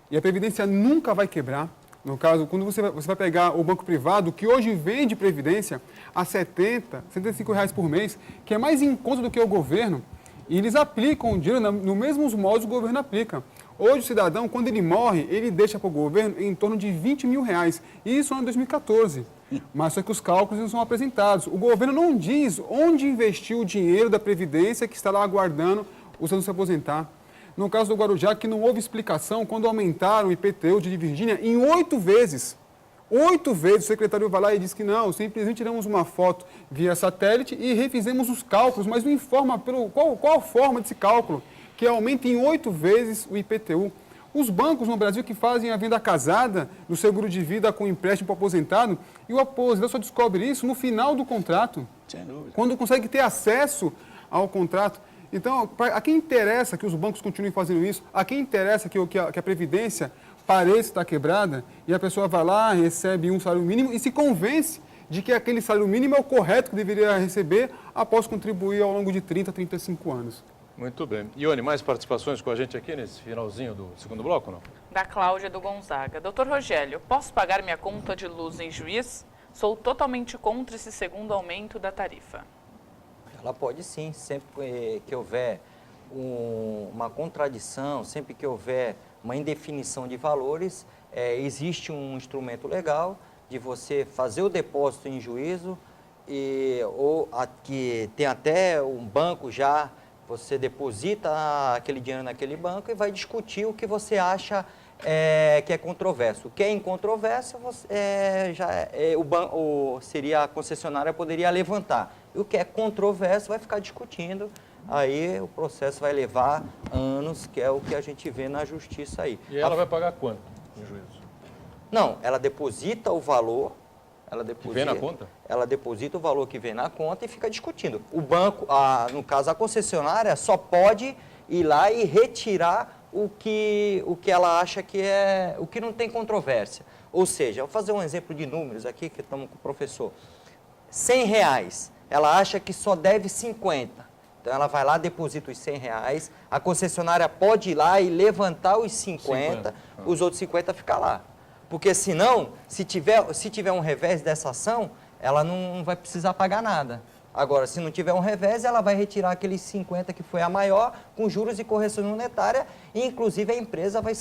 e a Previdência nunca vai quebrar. No caso, quando você vai pegar o banco privado, que hoje vende Previdência a R$70, R$75 por mês, que é mais em conta do que o governo, e eles aplicam o dinheiro no mesmos moldes que o governo aplica. Hoje o cidadão, quando ele morre, ele deixa para o governo em torno de R$20 mil. E isso em 2014. Mas só que os cálculos não são apresentados. O governo não diz onde investiu o dinheiro da Previdência que está lá aguardando os anos se aposentar. no caso do Guarujá, que não houve explicação quando aumentaram o IPTU de Virgínia em 8 vezes. 8 vezes o secretário vai lá e diz que não, simplesmente tiramos uma foto via satélite e refizemos os cálculos, mas não informa qual a forma desse cálculo, que aumenta em 8 vezes o IPTU. Os bancos no Brasil que fazem a venda casada do seguro de vida com empréstimo para o aposentado, e o aposentado só descobre isso no final do contrato, Sem dúvida. quando consegue ter acesso ao contrato. Então, a quem interessa que os bancos continuem fazendo isso, a quem interessa que a Previdência pareça estar quebrada, e a pessoa vai lá, recebe um salário mínimo e se convence de que aquele salário mínimo é o correto que deveria receber após contribuir ao longo de 30, 35 anos. Muito bem. Ione, mais participações com a gente aqui nesse finalzinho do segundo bloco, não? Da Cláudia do Gonzaga. Doutor Rogério, posso pagar minha conta de luz em Juiz? Sou totalmente contra esse segundo aumento da tarifa. Ela pode sim, sempre que houver uma contradição, sempre que houver uma indefinição de valores, existe um instrumento legal de você fazer o depósito em juízo, que tem até um banco já, você deposita aquele dinheiro naquele banco e vai discutir o que você acha que é controverso. O que é incontroverso, seria a concessionária poderia levantar. E o que é controverso vai ficar discutindo, aí o processo vai levar anos, que é o que a gente vê na justiça aí. E ela vai pagar quanto no juízo? Não, ela deposita o valor. Vem na conta? Ela deposita o valor que vem na conta e fica discutindo. O banco, no caso a concessionária, só pode ir lá e retirar o que ela acha que o que não tem controvérsia. Ou seja, vou fazer um exemplo de números aqui, que estamos com o professor. R$100, ela acha que só deve 50. Então ela vai lá, deposita os R$100, a concessionária pode ir lá e levantar os 50. Os outros 50 ficam lá. Porque senão, se tiver um revés dessa ação, ela não vai precisar pagar nada. Agora, se não tiver um revés, ela vai retirar aqueles 50 que foi a maior, com juros e correção monetária, e inclusive a empresa vai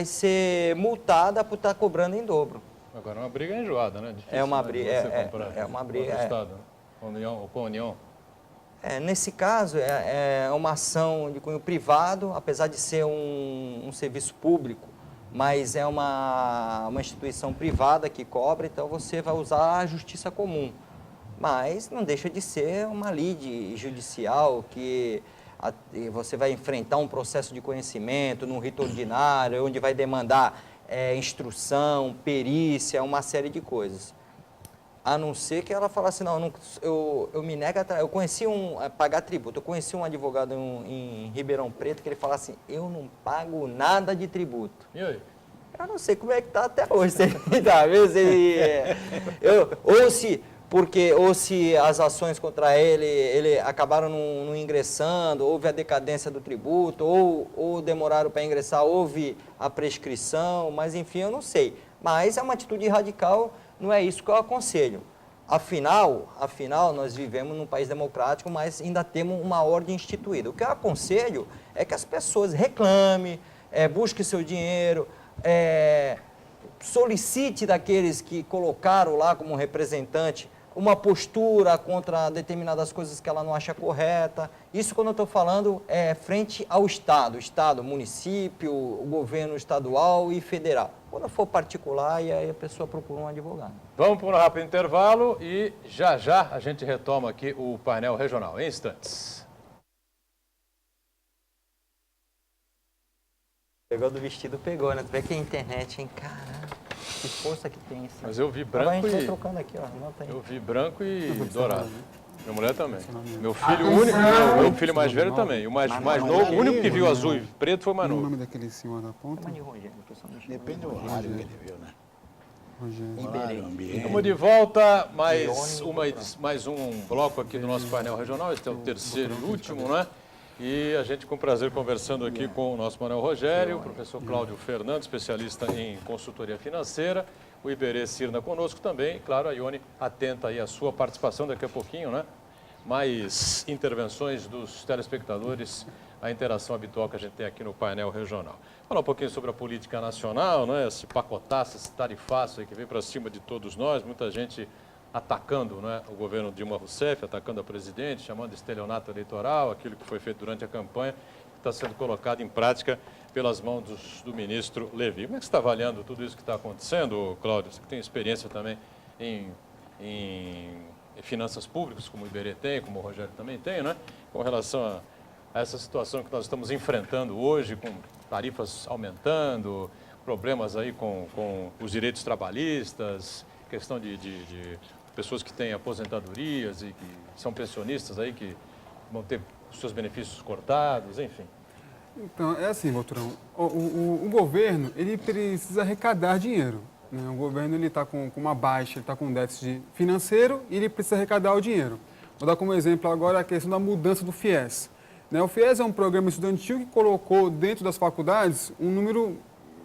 ser multada por estar cobrando em dobro. Agora é uma briga enjoada, né? Difícil, É uma né, briga, é uma briga. Com o Estado, com a União. Nesse caso, é uma ação de cunho privado, apesar de ser um serviço público, mas é uma instituição privada que cobra, então você vai usar a justiça comum. Mas não deixa de ser uma lide judicial que você vai enfrentar um processo de conhecimento num rito ordinário, onde vai demandar instrução, perícia, uma série de coisas. A não ser que ela falasse, não, eu me nego a eu conheci pagar tributo. Eu conheci um advogado em Ribeirão Preto que ele falava assim, eu não pago nada de tributo. E aí? Eu não sei como é que está até hoje. Ou se as ações contra ele acabaram não ingressando, houve a decadência do tributo, ou demoraram para ingressar, houve a prescrição, mas enfim, eu não sei. Mas é uma atitude radical, não é isso que eu aconselho. Afinal, nós vivemos num país democrático, mas ainda temos uma ordem instituída. O que eu aconselho é que as pessoas reclamem, busquem seu dinheiro, solicite daqueles que colocaram lá como representante uma postura contra determinadas coisas que ela não acha correta. Isso quando eu estou falando frente ao Estado, município, o governo estadual e federal. Quando for particular, e aí a pessoa procura um advogado. Vamos para um rápido intervalo e já a gente retoma aqui o painel regional, em instantes. Pegou do vestido, pegou, né? Tu vê que a internet, hein? Caramba, que força que tem isso. Mas eu vi Agora branco a gente vai trocando aqui, ó. Anota aí. Eu vi branco e dourado. Minha mulher também. Meu filho único, meu filho mais velho também. O mais novo, o único que viu azul e preto foi o mais O novo. nome daquele senhor da ponta? Chama de Rogério, que eu só não chamo. Depende do horário que ele viu, né? Rogério. Horário, ambiente. Estamos de volta, mais um bloco aqui do nosso painel regional. Este é o terceiro e último, né? E a gente com prazer conversando aqui com o nosso Manuel Rogério, o professor Cláudio Fernandes, especialista em consultoria financeira, o Iberê Cirna conosco também, claro, a Ione atenta aí à sua participação daqui a pouquinho, né? Mais intervenções dos telespectadores, a interação habitual que a gente tem aqui no painel regional. Falar um pouquinho sobre a política nacional, né? Esse pacotaço, esse tarifaço aí que vem para cima de todos nós, muita gente atacando, né, o governo Dilma Rousseff, atacando a presidente, chamando de estelionato eleitoral, aquilo que foi feito durante a campanha. está sendo colocado em prática pelas mãos do ministro Levi. Como é que você está avaliando tudo isso que está acontecendo, Cláudio? Você que tem experiência também em finanças públicas, como o Iberê tem, como o Rogério também tem, né? Com relação a essa situação que nós estamos enfrentando hoje, com tarifas aumentando, problemas aí com os direitos trabalhistas, questão de pessoas que têm aposentadorias e que são pensionistas aí, que vão ter os seus benefícios cortados, enfim. Então, é assim, Boturão, o governo, ele precisa arrecadar dinheiro, né? O governo, ele está com uma baixa, ele está com um déficit financeiro e ele precisa arrecadar o dinheiro. Vou dar como exemplo agora a questão da mudança do FIES, né? O FIES é um programa estudantil que colocou dentro das faculdades um número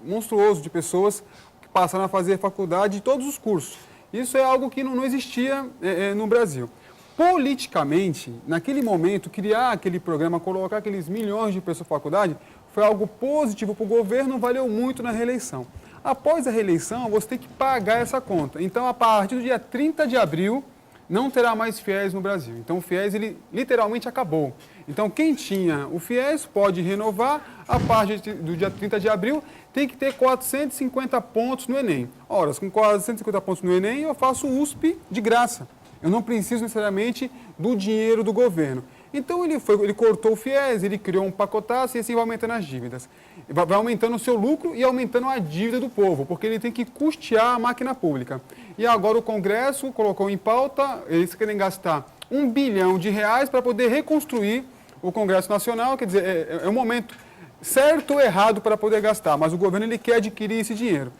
monstruoso de pessoas que passaram a fazer faculdade de todos os cursos. Isso é algo que não existia no Brasil. Politicamente, naquele momento, criar aquele programa, colocar aqueles milhões de pessoas na faculdade, foi algo positivo para o governo, valeu muito na reeleição. Após a reeleição, você tem que pagar essa conta. Então, a partir do dia 30 de abril, não terá mais FIES no Brasil. Então, o FIES, ele literalmente acabou. Então, quem tinha o FIES pode renovar. A partir do dia 30 de abril, tem que ter 450 pontos no Enem. Ora, com 450 pontos no Enem, eu faço USP de graça. Eu não preciso necessariamente do dinheiro do governo. Então, ele cortou o FIES, ele criou um pacotaço e assim vai aumentando as dívidas. Vai aumentando o seu lucro e aumentando a dívida do povo, porque ele tem que custear a máquina pública. E agora o Congresso colocou em pauta, eles querem gastar R$1 bilhão para poder reconstruir o Congresso Nacional. Quer dizer, é um momento certo ou errado para poder gastar, mas o governo ele quer adquirir esse dinheiro.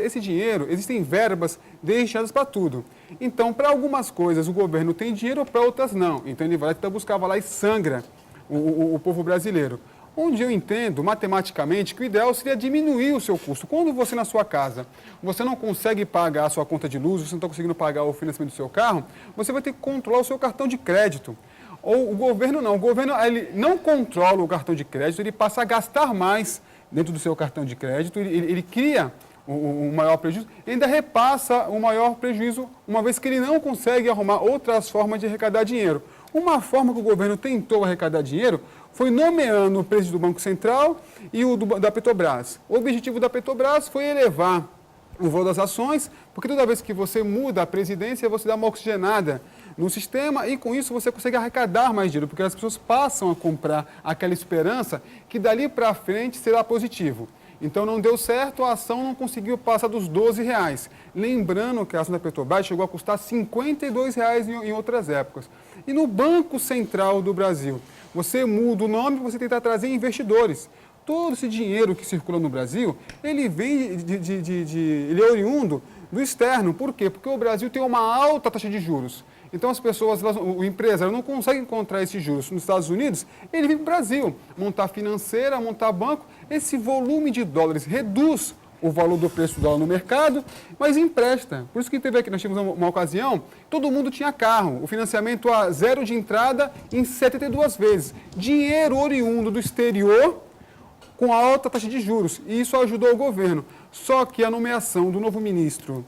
Esse dinheiro, existem verbas destinadas para tudo. Então, para algumas coisas o governo tem dinheiro, para outras não. Então, ele vai tentar buscar, vai lá e sangra o povo brasileiro. Onde eu entendo, matematicamente, que o ideal seria diminuir o seu custo. Quando você, na sua casa, você não consegue pagar a sua conta de luz, você não está conseguindo pagar o financiamento do seu carro, você vai ter que controlar o seu cartão de crédito. Ou o governo não. O governo ele não controla o cartão de crédito, ele passa a gastar mais dentro do seu cartão de crédito, ele cria o maior prejuízo, ainda repassa o maior prejuízo, uma vez que ele não consegue arrumar outras formas de arrecadar dinheiro. Uma forma que o governo tentou arrecadar dinheiro foi nomeando o presidente do Banco Central e o da Petrobras. O objetivo da Petrobras foi elevar o valor das ações, porque toda vez que você muda a presidência, você dá uma oxigenada no sistema e com isso você consegue arrecadar mais dinheiro, porque as pessoas passam a comprar aquela esperança que dali para frente será positivo. Então não deu certo, a ação não conseguiu passar dos R$12. Lembrando que a ação da Petrobras chegou a custar R$52 em outras épocas. E no Banco Central do Brasil, você muda o nome, você tenta trazer investidores. Todo esse dinheiro que circula no Brasil, ele vem ele é oriundo do externo. Por quê? Porque o Brasil tem uma alta taxa de juros. Então as pessoas, o empresário não consegue encontrar esses juros nos Estados Unidos, ele vem para o Brasil, montar financeira, montar banco. Esse volume de dólares reduz o valor do preço do dólar no mercado, mas empresta. Por isso que teve aqui, nós tivemos uma ocasião, todo mundo tinha carro, o financiamento a zero de entrada em 72 vezes. Dinheiro oriundo do exterior com alta taxa de juros, e isso ajudou o governo. Só que a nomeação do novo ministro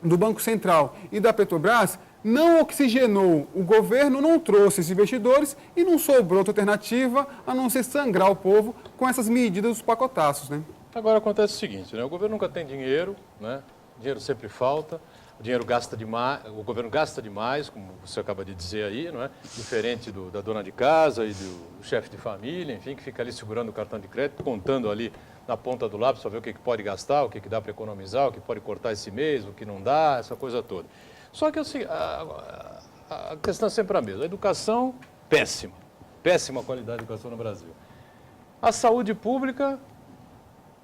do Banco Central e da Petrobras não oxigenou o governo, não trouxe esses investidores e não sobrou outra alternativa a não ser sangrar o povo com essas medidas dos pacotaços, né? Agora acontece o seguinte, né? O governo nunca tem dinheiro, né? Dinheiro sempre falta, o dinheiro gasta demais, o governo gasta demais, como você acaba de dizer aí, não é? Diferente da dona de casa e do chefe de família, enfim, que fica ali segurando o cartão de crédito, contando ali na ponta do lápis para ver o que pode gastar, o que dá para economizar, o que pode cortar esse mês, o que não dá, essa coisa toda. Só que assim, a questão é sempre a mesma. A educação, péssima. Péssima qualidade de educação no Brasil. A saúde pública,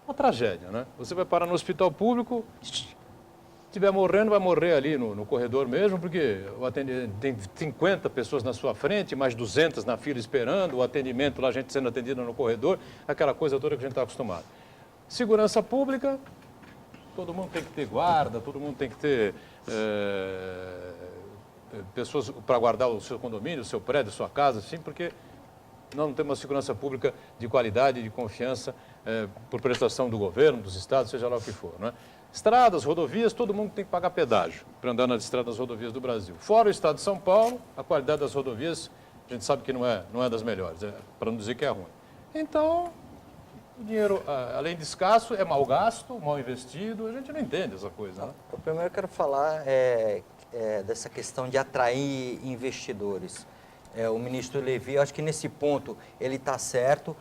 uma tragédia, né? Você vai parar no hospital público, se estiver morrendo, vai morrer ali no corredor mesmo, porque tem 50 pessoas na sua frente, mais 200 na fila esperando, o atendimento lá, a gente sendo atendida no corredor, aquela coisa toda que a gente está acostumado. Segurança pública, todo mundo tem que ter guarda, todo mundo tem que ter pessoas para guardar o seu condomínio, o seu prédio, a sua casa, assim, porque não temos uma segurança pública de qualidade, de confiança, por prestação do governo, dos estados, seja lá o que for, né? Estradas, rodovias, todo mundo tem que pagar pedágio para andar nas estradas, rodovias do Brasil. Fora o estado de São Paulo, a qualidade das rodovias A gente sabe que não é das melhores, para não dizer que é ruim. Então, o dinheiro, além de escasso, é mal gasto, mal investido, a gente não entende essa coisa, né? O primeiro que eu quero falar dessa questão de atrair investidores. O ministro Levi, eu acho que nesse ponto ele está certo.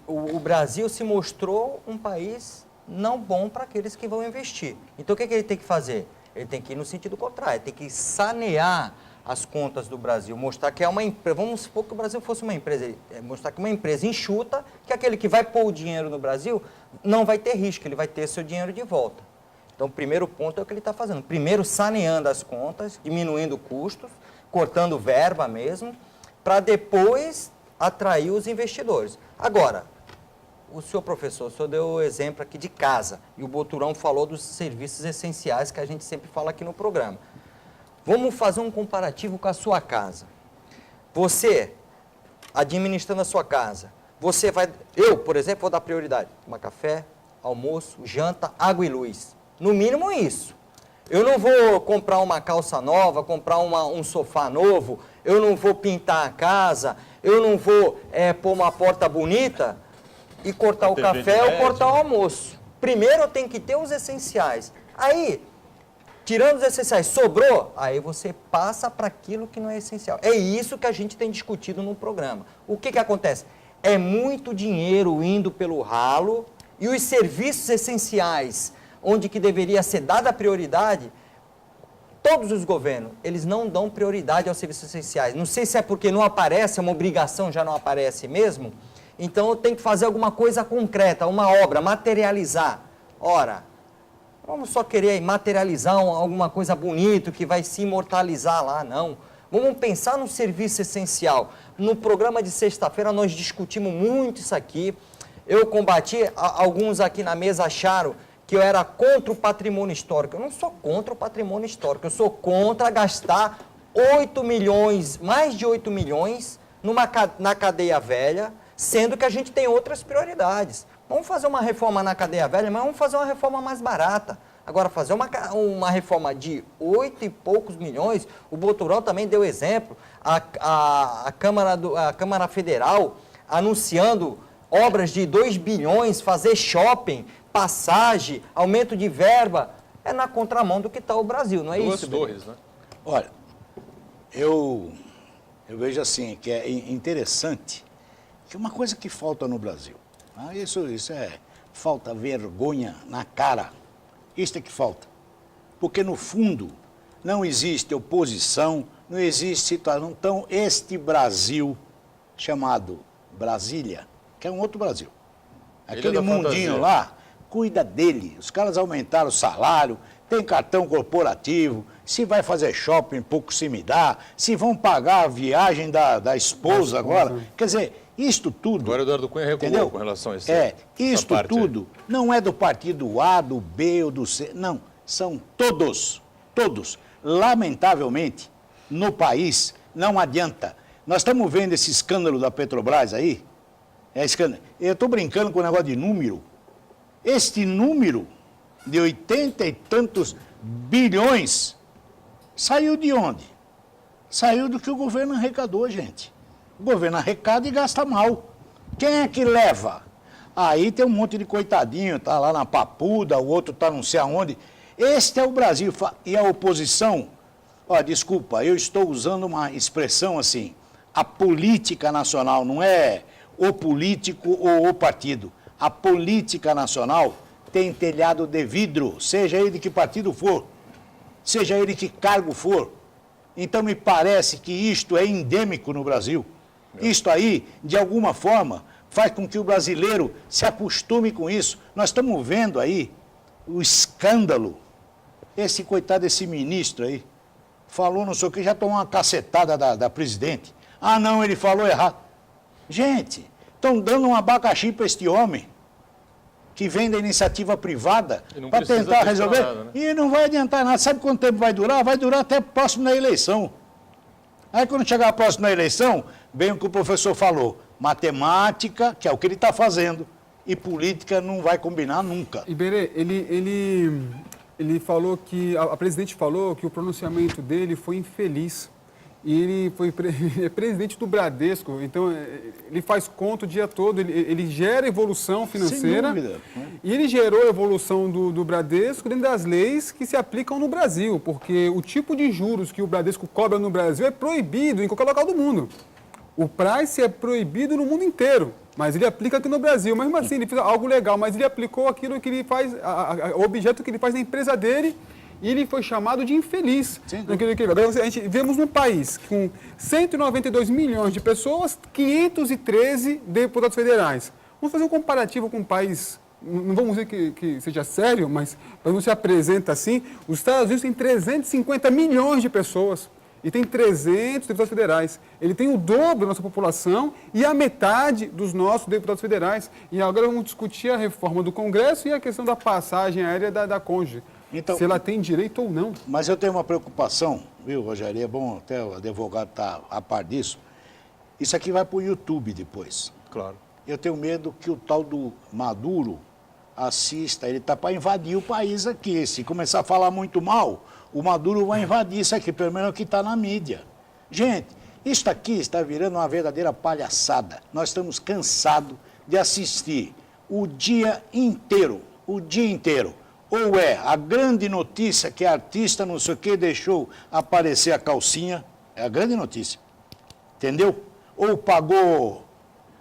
O Brasil se mostrou um país não bom para aqueles que vão investir. Então, o que ele tem que fazer? Ele tem que ir no sentido contrário, ele tem que sanear as contas do Brasil, mostrar que é uma empresa, vamos supor que o Brasil fosse uma empresa, mostrar que é uma empresa enxuta, que aquele que vai pôr o dinheiro no Brasil não vai ter risco, ele vai ter seu dinheiro de volta. Então, o primeiro ponto é o que ele está fazendo. Primeiro, saneando as contas, diminuindo custos, cortando verba mesmo, para depois atrair os investidores. Agora, o senhor deu o exemplo aqui de casa, e o Boturão falou dos serviços essenciais que a gente sempre fala aqui no programa. Vamos fazer um comparativo com a sua casa. Você, administrando a sua casa, eu, por exemplo, vou dar prioridade. Tomar café, almoço, janta, água e luz. No mínimo isso. Eu não vou comprar uma calça nova, comprar um sofá novo, eu não vou pintar a casa, eu não vou pôr uma porta bonita e cortar o café ou cortar o almoço. Primeiro eu tenho que ter os essenciais. Aí, tirando os essenciais, sobrou, aí você passa para aquilo que não é essencial. É isso que a gente tem discutido no programa. O que acontece? É muito dinheiro indo pelo ralo e os serviços essenciais, onde que deveria ser dada prioridade, todos os governos, eles não dão prioridade aos serviços essenciais. Não sei se é porque não aparece, é uma obrigação, já não aparece mesmo. Então, eu tenho que fazer alguma coisa concreta, uma obra, materializar. Ora, vamos só querer materializar alguma coisa bonita que vai se imortalizar lá, não. Vamos pensar no serviço essencial. No programa de sexta-feira, nós discutimos muito isso aqui. Eu combati, alguns aqui na mesa acharam que eu era contra o patrimônio histórico. Eu não sou contra o patrimônio histórico, eu sou contra gastar 8 milhões, mais de 8 milhões na cadeia velha, sendo que a gente tem outras prioridades. Vamos fazer uma reforma na cadeia velha, mas vamos fazer uma reforma mais barata. Agora, fazer uma reforma de 8 e poucos milhões, o Boturão também deu exemplo, a Câmara Federal anunciando obras de 2 bilhões, fazer shopping, passagem, aumento de verba, é na contramão do que está o Brasil, não é isso? Duas torres, né? Olha, eu vejo assim, que é interessante, que uma coisa que falta no Brasil, isso é, falta vergonha na cara, isso é que falta, porque no fundo não existe oposição, não existe situação, então este Brasil chamado Brasília, que é um outro Brasil, aquele mundinho lá, cuida dele, os caras aumentaram o salário, tem cartão corporativo, se vai fazer shopping, pouco se me dá, se vão pagar a viagem da esposa agora, quer dizer, isto tudo... Agora o Eduardo Cunha recuou, entendeu? Com relação a isso. Isto tudo não é do partido A, do B ou do C, não, são todos. Lamentavelmente, no país, não adianta. Nós estamos vendo esse escândalo da Petrobras aí, escândalo. Eu estou brincando com o negócio de número. Este número de 80 e tantos bilhões saiu de onde? Saiu do que o governo arrecadou, gente. O governo arrecada e gasta mal. Quem é que leva? Aí tem um monte de coitadinho, tá lá na Papuda, o outro tá não sei aonde. Este é o Brasil. E a oposição, desculpa, eu estou usando uma expressão assim, a política nacional não é o político ou o partido. A política nacional tem telhado de vidro, seja ele de que partido for, seja ele de que cargo for. Então, me parece que isto é endêmico no Brasil. Isto aí, de alguma forma, faz com que o brasileiro se acostume com isso. Nós estamos vendo aí o escândalo. Esse coitado, esse ministro aí, falou não sei o que, já tomou uma cacetada da presidente. Ah, não, ele falou errado. Gente, estão dando um abacaxi para este homem, que vem da iniciativa privada, para tentar resolver, nada, né? E não vai adiantar nada. Sabe quanto tempo vai durar? Vai durar até próximo da eleição. Aí, quando chegar próximo da eleição, vem o que o professor falou, matemática, que é o que ele está fazendo, e política não vai combinar nunca. Iberê, ele falou que, a presidente falou que o pronunciamento dele foi infeliz. e ele ele é presidente do Bradesco, então ele faz conta o dia todo, ele gera evolução financeira. Sem dúvida. E ele gerou a evolução do Bradesco dentro das leis que se aplicam no Brasil, porque o tipo de juros que o Bradesco cobra no Brasil é proibido em qualquer local do mundo. O price é proibido no mundo inteiro, mas ele aplica aqui no Brasil. Mesmo assim, ele fez algo legal, mas ele aplicou aquilo que ele faz, o objeto que ele faz na empresa dele, e ele foi chamado de infeliz. Agora, a gente vemos um país com 192 milhões de pessoas, 513 deputados federais. Vamos fazer um comparativo com um país, não vamos dizer que seja sério, mas não se apresenta assim. Os Estados Unidos têm 350 milhões de pessoas e tem 300 deputados federais. Ele tem o dobro da nossa população e a metade dos nossos deputados federais. E agora vamos discutir a reforma do Congresso e a questão da passagem aérea da cônjuge. Então, se ela tem direito ou não. Mas eu tenho uma preocupação, viu, Rogério? É bom até o advogado estar a par disso. Isso aqui vai para o YouTube depois. Claro. Eu tenho medo que o tal do Maduro assista, ele está para invadir o país aqui. Se começar a falar muito mal, o Maduro vai invadir isso aqui, pelo menos o que está na mídia. Gente, isso aqui está virando uma verdadeira palhaçada. Nós estamos cansados de assistir o dia inteiro. Ou é a grande notícia que a artista não sei o que deixou aparecer a calcinha, é a grande notícia, entendeu? Ou pagou,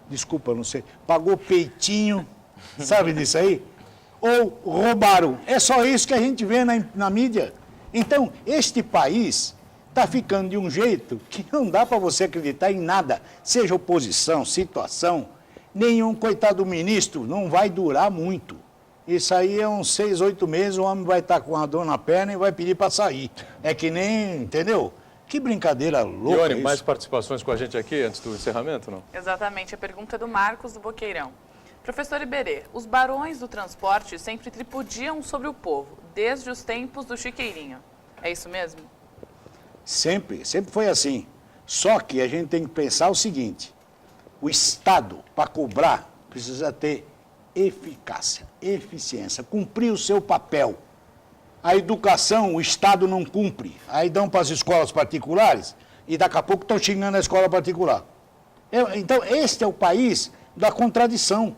desculpa, não sei, pagou peitinho, sabe disso aí? Ou roubaram, é só isso que a gente vê na mídia. Então, este país está ficando de um jeito que não dá para você acreditar em nada, seja oposição, situação, nenhum coitado ministro não vai durar muito. Isso aí é uns 6, 8 meses, o homem vai estar com uma dor na perna e vai pedir para sair. É que nem, entendeu? Que brincadeira louca. Ione, mais participações com a gente aqui antes do encerramento, não? Exatamente, a pergunta é do Marcos do Boqueirão. Professor Iberê, os barões do transporte sempre tripudiam sobre o povo, desde os tempos do Chiqueirinho. É isso mesmo? Sempre foi assim. Só que a gente tem que pensar o seguinte, o Estado, para cobrar, precisa ter eficácia, eficiência, cumprir o seu papel. A educação, o Estado não cumpre. Aí dão para as escolas particulares e daqui a pouco estão xingando a escola particular. Então, este é o país da contradição.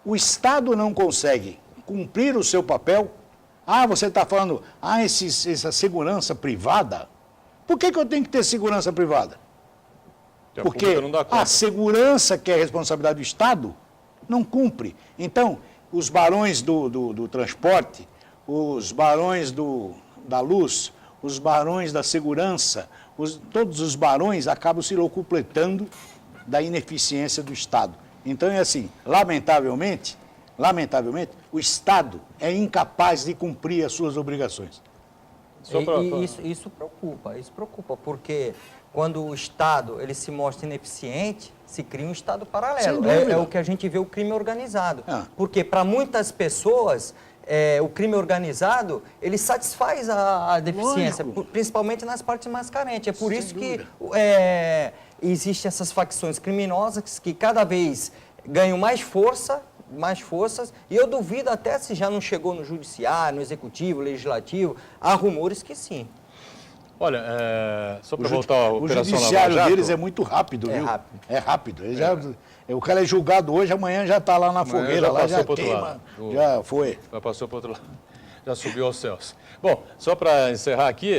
O Estado não consegue cumprir o seu papel. Ah, você está falando, essa segurança privada. Por que eu tenho que ter segurança privada? Porque a segurança, que é a responsabilidade do Estado, não cumpre. Então, os barões do transporte, os barões da luz, os barões da segurança, todos os barões acabam se locupletando da ineficiência do Estado. Então, é assim, lamentavelmente, o Estado é incapaz de cumprir as suas obrigações. Isso preocupa, porque quando o Estado ele se mostra ineficiente, se cria um Estado paralelo. É o que a gente vê o crime organizado. Porque para muitas pessoas, o crime organizado, ele satisfaz a deficiência, principalmente nas partes mais carentes. É por isso que existem essas facções criminosas que cada vez ganham mais forças, e eu duvido até se já não chegou no judiciário, no executivo, legislativo, há rumores que sim. Olha, só para voltar à Operação Lava Jato... O judiciário deles é muito rápido, viu? É rápido. O cara é julgado hoje, amanhã já está lá na fogueira, já queima, já foi. Já passou para o outro lado, já subiu aos céus. Bom, só para encerrar aqui,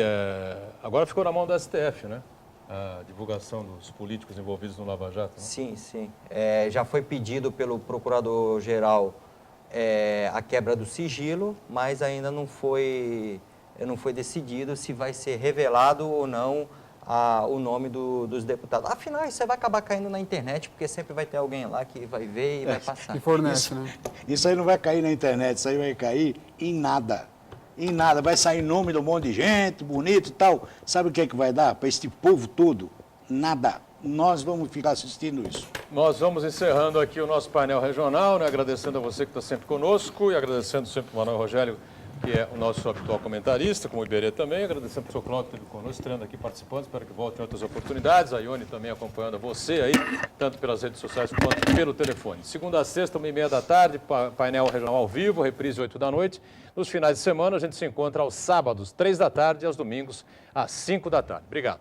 agora ficou na mão do STF, né? A divulgação dos políticos envolvidos no Lava Jato. Né? Sim. Já foi pedido pelo Procurador-Geral a quebra do sigilo, mas ainda não foi decidido se vai ser revelado ou não o nome dos deputados. Afinal, isso vai acabar caindo na internet, porque sempre vai ter alguém lá que vai ver e vai passar. Que fornece, né? Isso aí não vai cair na internet, isso aí vai cair em nada. Vai sair nome de um monte de gente, bonito e tal. Sabe o que é que vai dar para este povo todo? Nada. Nós vamos ficar assistindo isso. Nós vamos encerrando aqui o nosso painel regional, né? Agradecendo a você que está sempre conosco e agradecendo sempre o Manuel Rogério, que é o nosso habitual comentarista, como o Iberê também. Agradecendo ao professor Cláudio que esteve conosco, estreando aqui participando. Espero que volte em outras oportunidades. A Ione também acompanhando você aí, tanto pelas redes sociais quanto pelo telefone. Segunda a sexta, 1h30 da tarde, painel regional ao vivo, reprise 8 da noite. Nos finais de semana, a gente se encontra aos sábados, 3 da tarde, e aos domingos, às 5 da tarde. Obrigado.